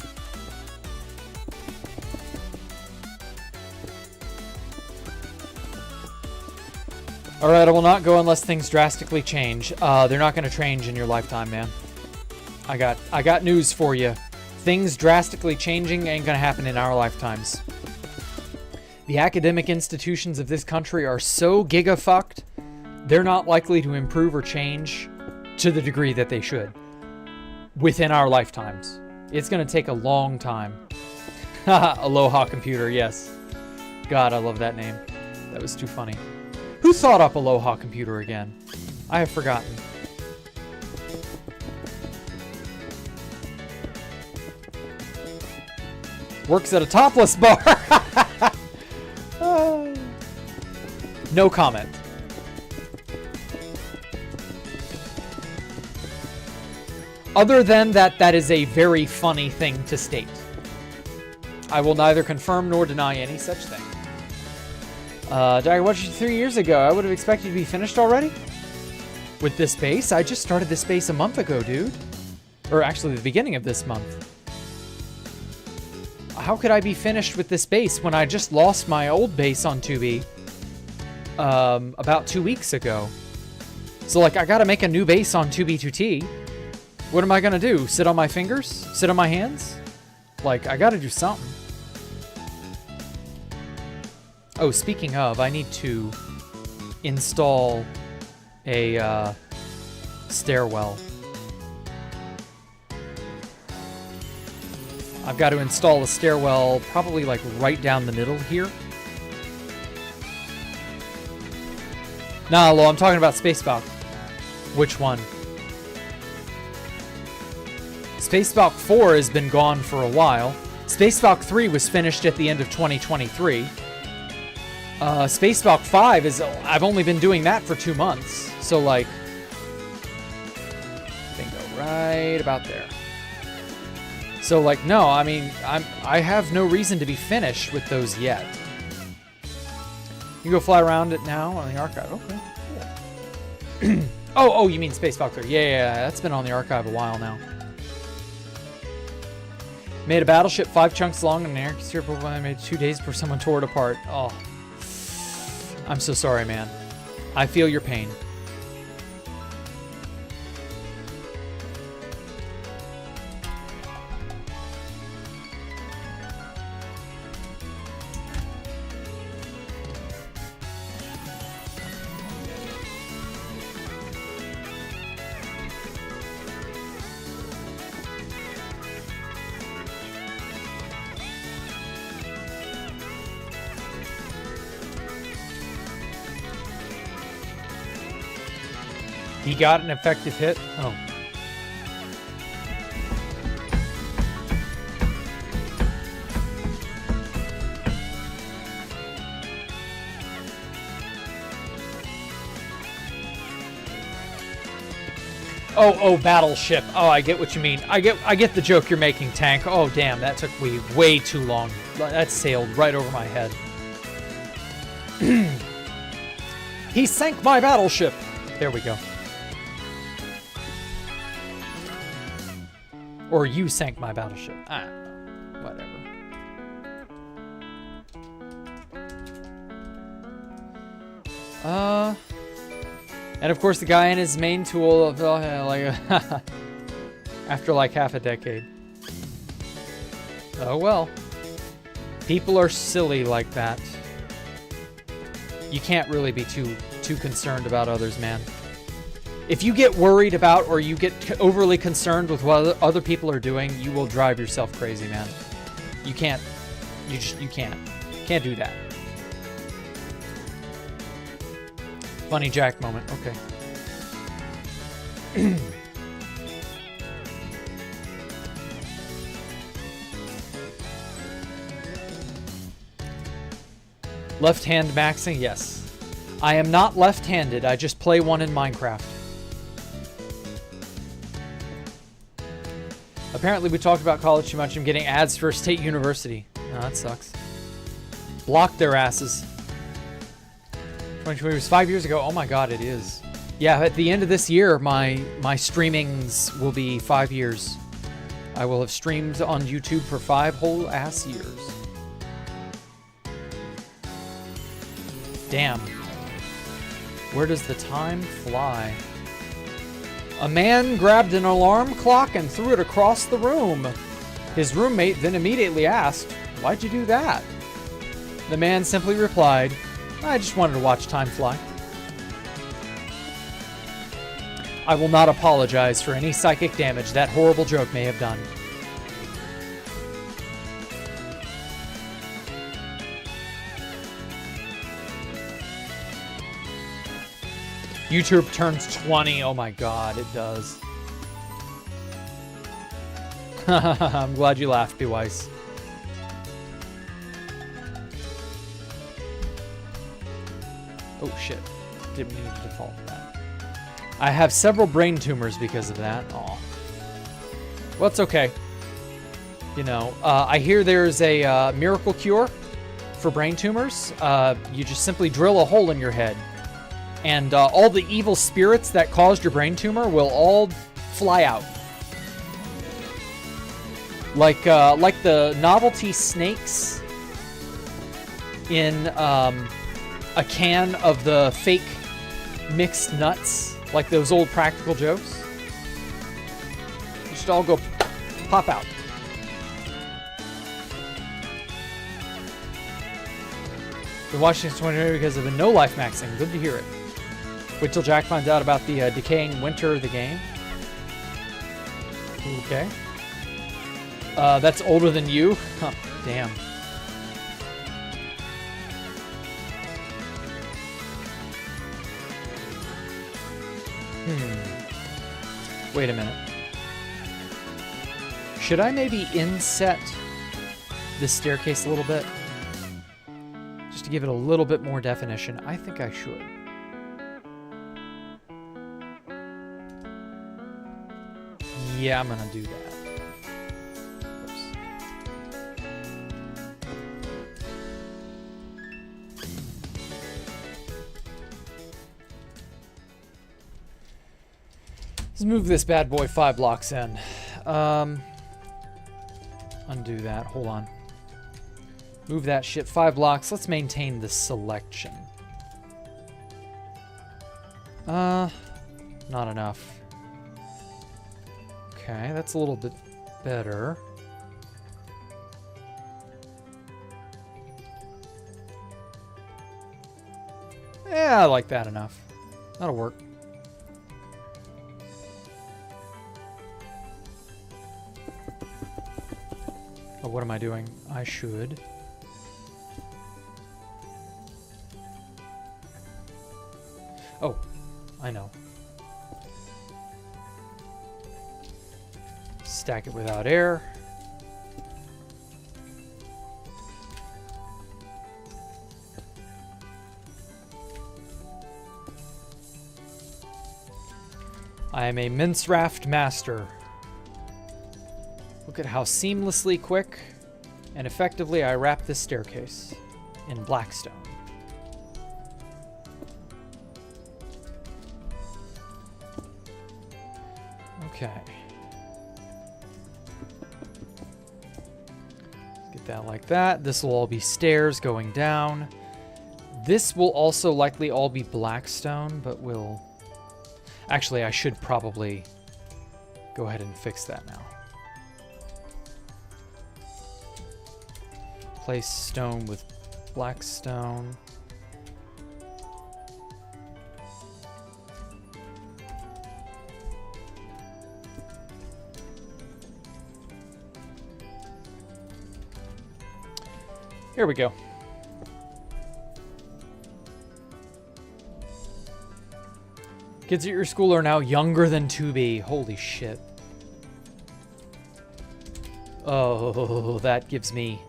Alright, I will not go unless things drastically change. They're not going to change in your lifetime, man. I got news for you. Things drastically changing ain't going to happen in our lifetimes. The academic institutions of this country are so giga-fucked, they're not likely to improve or change to the degree that they should within our lifetimes. It's going to take a long time. Aloha Computer, yes. God, I love that name. That was too funny. Who thought up Aloha Computer again? I have forgotten. Works at a topless bar. No comment. Other than that is a very funny thing to state. I will neither confirm nor deny any such thing. I watched you 3 years ago. I would have expected you to be finished already? With this base? I just started this base a month ago, dude. Or actually the beginning of this month. How could I be finished with this base when I just lost my old base on 2B about 2 weeks ago? So, like, I gotta make a new base on 2B2T. What am I gonna do? Sit on my fingers? Sit on my hands? Like, I gotta do something. Oh, speaking of, I need to install a stairwell. I've got to install a stairwell probably like right down the middle here. Nah, Lo, I'm talking about Space Valk. Which one? Space Valk 4 has been gone for a while. Space Valk 3 was finished at the end of 2023. Space Valk 5 is... I've only been doing that for 2 months. So, like... bingo, right about there. So, like, no, I mean, I have no reason to be finished with those yet. You go fly around it now on the archive. Okay, cool. Oh, you mean Space Valk 3. Yeah, that's been on the archive a while now. Made a battleship 5 chunks long and an air carrier I made 2 days before someone tore it apart. Oh. I'm so sorry, man. I feel your pain. He got an effective hit? Oh. Oh, battleship. Oh, I get what you mean. I get the joke you're making, Tank. Oh, damn, that took me way too long. That sailed right over my head. He sank my battleship. There we go. Or you sank my battleship. Ah, whatever. And of course the guy in his main tool of like after like half a decade. Oh well. People are silly like that. You can't really be too concerned about others, man. If you get worried about or you get overly concerned with what other people are doing, you will drive yourself crazy, man. You can't. You can't. Can't do that. Funny Jack moment. Okay. Left hand maxing? Yes. I am not left-handed. I just play one in Minecraft. Apparently we talked about college too much. I'm getting ads for State University. Oh, that sucks. Block their asses. 2020 was 5 years ago. Oh my god, it is. Yeah, at the end of this year, my streamings will be 5 years. I will have streamed on YouTube for 5 whole ass years. Damn. Where does the time fly? A man grabbed an alarm clock and threw it across the room. His roommate then immediately asked, "Why'd you do that?" The man simply replied, "I just wanted to watch time fly." I will not apologize for any psychic damage that horrible joke may have done. YouTube turns 20. Oh my god, it does. I'm glad you laughed, Be Wise. Oh shit. Didn't need to default that. I have several brain tumors because of that. Aw. Well, it's okay. You know, I hear there's a miracle cure for brain tumors. You just simply drill a hole in your head. And all the evil spirits that caused your brain tumor will all fly out. Like the novelty snakes in a can of the fake mixed nuts, like those old practical jokes. You should all go pop out. Been watching this 20 because of the no life maxing. Good to hear it. Wait till Jack finds out about the decaying winter of the game. Okay. That's older than you? Huh, damn. Wait a minute. Should I maybe inset this staircase a little bit? Just to give it a little bit more definition. I think I should. Yeah, I'm gonna do that. Let's move this bad boy 5 blocks in. Undo that. Hold on. Move that shit 5 blocks. Let's maintain the selection. Not enough. Okay, that's a little bit better. Yeah, I like that enough. That'll work. Oh, what am I doing? I should. Oh, I know. Stack it without air. I am a mince raft master. Look at how seamlessly quick and effectively I wrap this staircase in blackstone. Okay. Get that like that. This will all be stairs going down. This will also likely all be blackstone, but we'll... Actually, I should probably go ahead and fix that now. Place stone with black stone. Here we go. Kids at your school are now younger than 2B. Holy shit. Oh, that gives me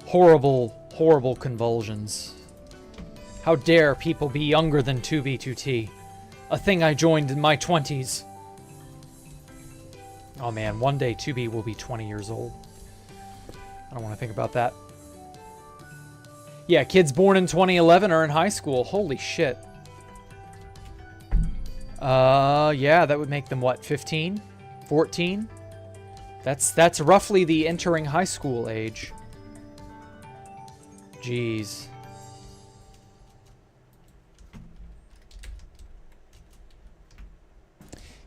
horrible, horrible convulsions. How dare people be younger than 2B2T? A thing I joined in my 20s. Oh man, one day 2B will be 20 years old. I don't want to think about that. Yeah, kids born in 2011 are in high school. Holy shit. Yeah, that would make them what, 15? 14? That's roughly the entering high school age. Jeez.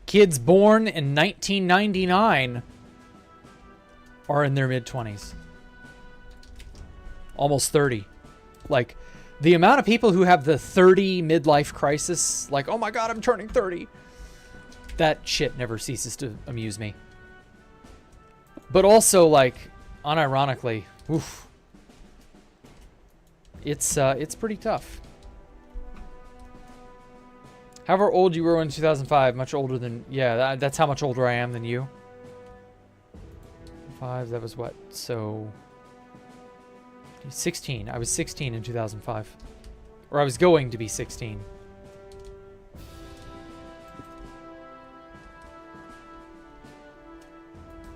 Kids born in 1999 are in their mid-20s. Almost 30. Like, the amount of people who have the 30 midlife crisis, like, oh my god, I'm turning 30. That shit never ceases to amuse me. But also, like, unironically, oof. It's pretty tough. However old you were in 2005, much older than... Yeah, that's how much older I am than you. 5, that was what? So... 16. I was 16 in 2005. Or I was going to be 16.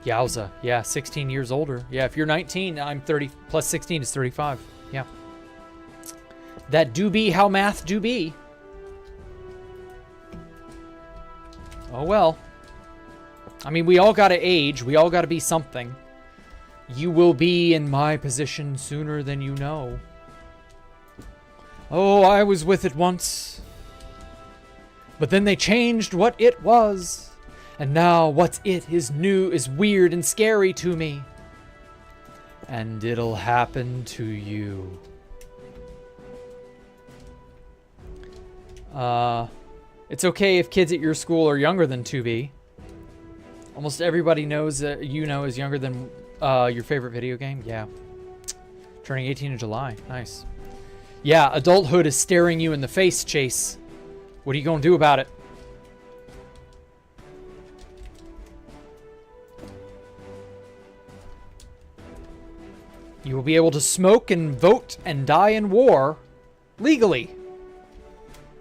Yowza. Yeah, 16 years older. Yeah, if you're 19, I'm 30. Plus 16 is 35. Yeah. That do be how math do be. Oh well. I mean, we all gotta age. We all gotta be something. You will be in my position sooner than you know. Oh, I was with it once. But then they changed what it was. And now what's it is new, is weird and scary to me. And it'll happen to you. It's okay if kids at your school are younger than 2B. Almost everybody knows that you know is younger than your favorite video game. Yeah. Turning 18 in July. Nice. Yeah, adulthood is staring you in the face, Chase. What are you gonna do about it? You will be able to smoke and vote and die in war legally.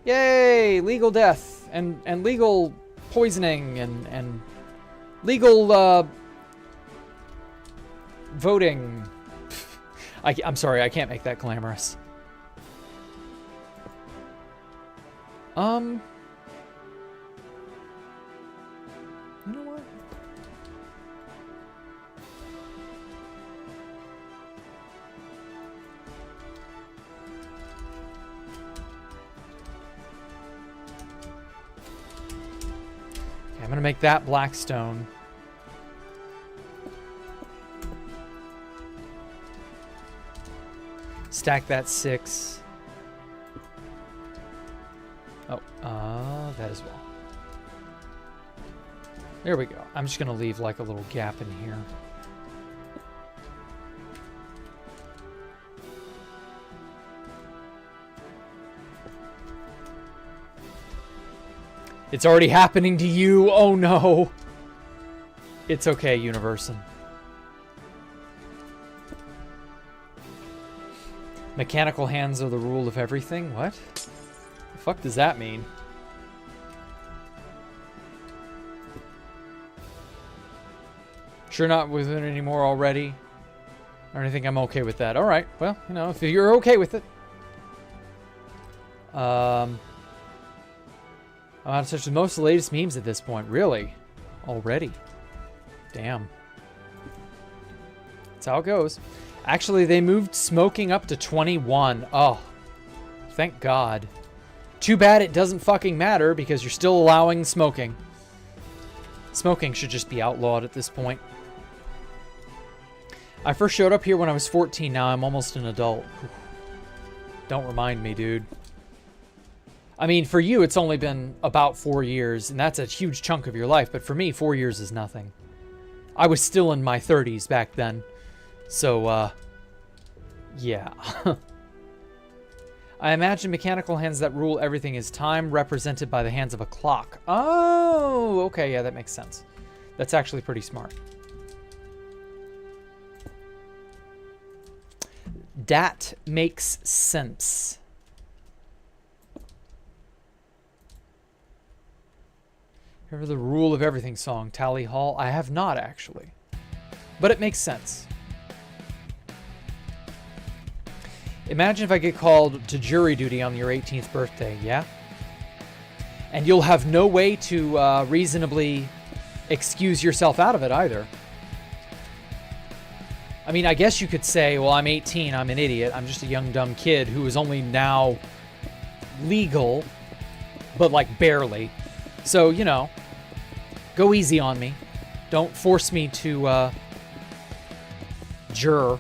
Yay! Legal death and legal poisoning and legal voting. I'm sorry, I can't make that glamorous. You know what? Okay, I'm gonna make that Blackstone. Stack that 6. Oh, that as well. There we go. I'm just gonna leave like a little gap in here. It's already happening to you. Oh no. It's okay, Universin. Mechanical hands are the rule of everything. What? The fuck does that mean? Sure not with it anymore already? Or anything? I'm okay with that. Alright, well, you know, if you're okay with it. I'm out of touch with most of the latest memes at this point. Really? Already? Damn. That's how it goes. Actually, they moved smoking up to 21. Oh, thank God. Too bad it doesn't fucking matter because you're still allowing smoking. Smoking should just be outlawed at this point. I first showed up here when I was 14. Now I'm almost an adult. Don't remind me, dude. I mean, for you, it's only been about 4 years, and that's a huge chunk of your life. But for me, 4 years is nothing. I was still in my 30s back then. So, yeah. I imagine mechanical hands that rule everything is time represented by the hands of a clock. Oh, okay, yeah, that makes sense. That's actually pretty smart. That makes sense. Remember the rule of everything song, Tally Hall? I have not, actually. But it makes sense. Imagine if I get called to jury duty on your 18th birthday, yeah? And you'll have no way to reasonably excuse yourself out of it either. I mean, I guess you could say, well, I'm 18, I'm an idiot, I'm just a young, dumb kid who is only now legal, but like barely. So, you know, go easy on me. Don't force me to juror.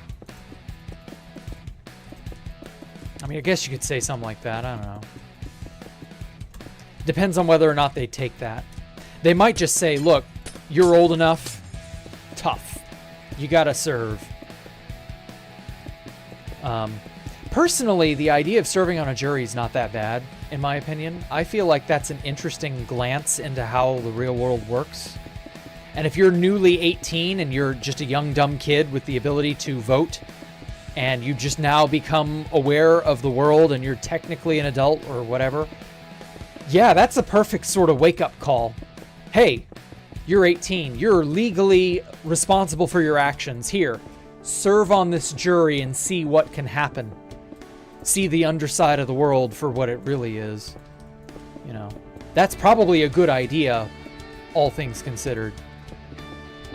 I mean, I guess you could say something like that. I don't know. Depends on whether or not they take that. They might just say, look, you're old enough. Tough. You gotta serve. Personally, the idea of serving on a jury is not that bad, in my opinion. I feel like that's an interesting glance into how the real world works. And if you're newly 18 and you're just a young, dumb kid with the ability to vote, and you just now become aware of the world and you're technically an adult or whatever, yeah, that's a perfect sort of wake-up call. Hey, you're 18. You're legally responsible for your actions. Here, serve on this jury and see what can happen. See the underside of the world for what it really is. You know, that's probably a good idea, all things considered.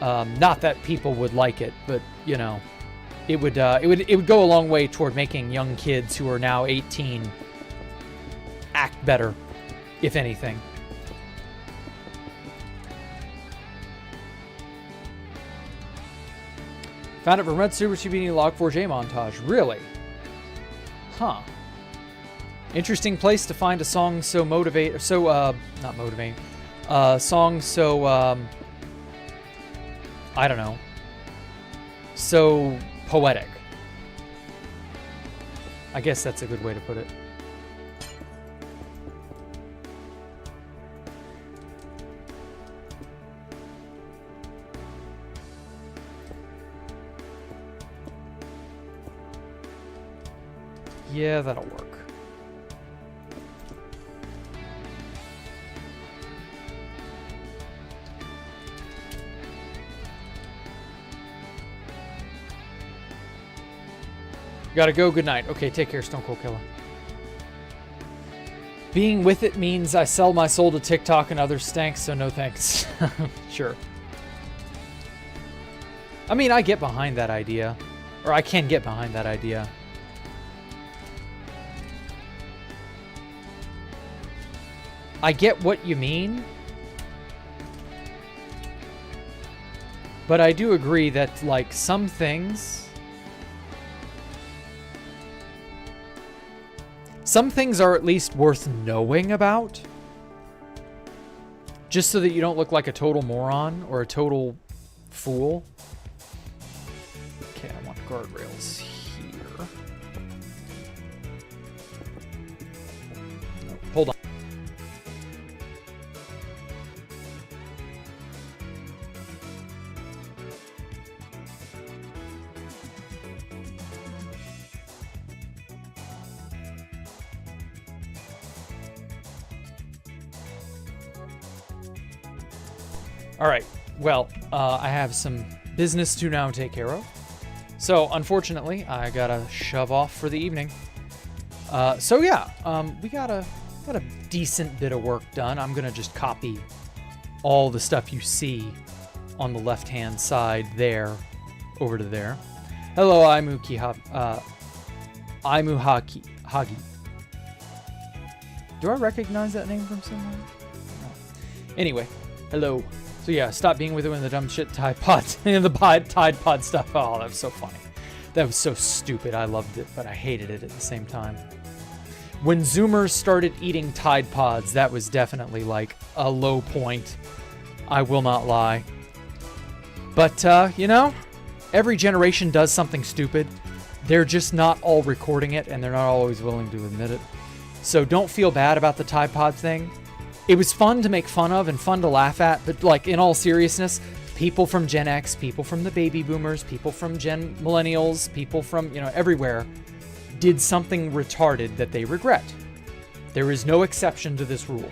Not that people would like it, but, you know, it would go a long way toward making young kids who are now 18 act better, if anything. Found it from Red Super CBD Log4j montage. Really? Huh. Interesting place to find a song so not motivating. Song so, I don't know. So poetic. I guess that's a good way to put it. Yeah, that'll work. Gotta go. Good night. Okay, take care, Stone Cold Killer. Being with it means I sell my soul to TikTok and other stanks, so no thanks. Sure. I mean, I get behind that idea. Or I can get behind that idea. I get what you mean. But I do agree that, like, some things... Some things are at least worth knowing about. Just so that you don't look like a total moron or a total fool. Okay, I want guardrails here. Oh, hold on. All right, well, I have some business to now take care of. So, unfortunately, I gotta shove off for the evening. So yeah, we got a decent bit of work done. I'm gonna just copy all the stuff you see on the left-hand side there, over to there. Hello, Hagi. Do I recognize that name from somewhere? No. Anyway, hello. So yeah, stop being with it when the dumb shit Tide Pods and the Tide Pod stuff. Oh, that was so funny. That was so stupid. I loved it, but I hated it at the same time. When Zoomers started eating Tide Pods, that was definitely like a low point. I will not lie. But, you know, every generation does something stupid. They're just not all recording it, and they're not always willing to admit it. So don't feel bad about the Tide Pod thing. It was fun to make fun of and fun to laugh at, but like in all seriousness, people from Gen X, people from the baby boomers, people from Gen Millennials, people from, you know, everywhere did something retarded that they regret. There is no exception to this rule.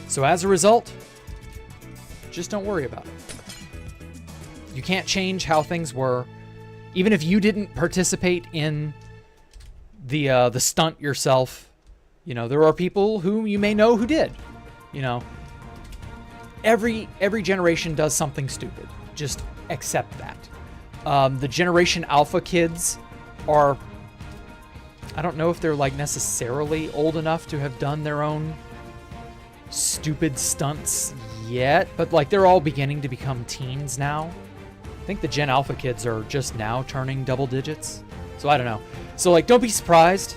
So as a result, just don't worry about it. You can't change how things were. Even if you didn't participate in the stunt yourself, you know, there are people who you may know who did. You know, every generation does something stupid. Just accept that. The Generation Alpha kids are, I don't know if they're like necessarily old enough to have done their own stupid stunts yet, but like they're all beginning to become teens now. I think the Gen Alpha kids are just now turning double digits. So I don't know. So like, don't be surprised.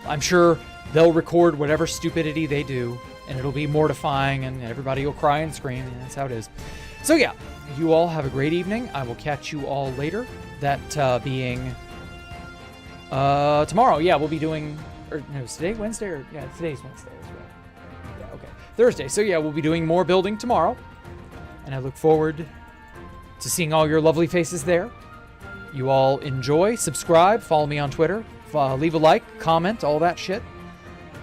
I'm sure they'll record whatever stupidity they do, and it'll be mortifying, and everybody will cry and scream, and that's how it is. So yeah, you all have a great evening. I will catch you all later. That being tomorrow. Yeah, we'll be doing, or no, is today Wednesday? Or yeah, today's Wednesday as well. Yeah, okay. Thursday. So yeah, we'll be doing more building tomorrow, and I look forward to seeing all your lovely faces there. You all enjoy, subscribe, follow me on Twitter, leave a like, comment, all that shit.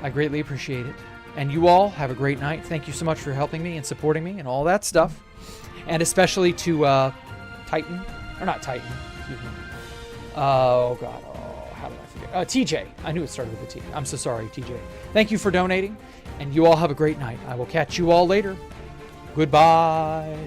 I greatly appreciate it. And you all have a great night. Thank you so much for helping me and supporting me and all that stuff. And especially to Titan, or not Titan, excuse me. Oh God, how did I forget? TJ, I knew it started with a T. I'm so sorry, TJ. Thank you for donating, and you all have a great night. I will catch you all later. Goodbye.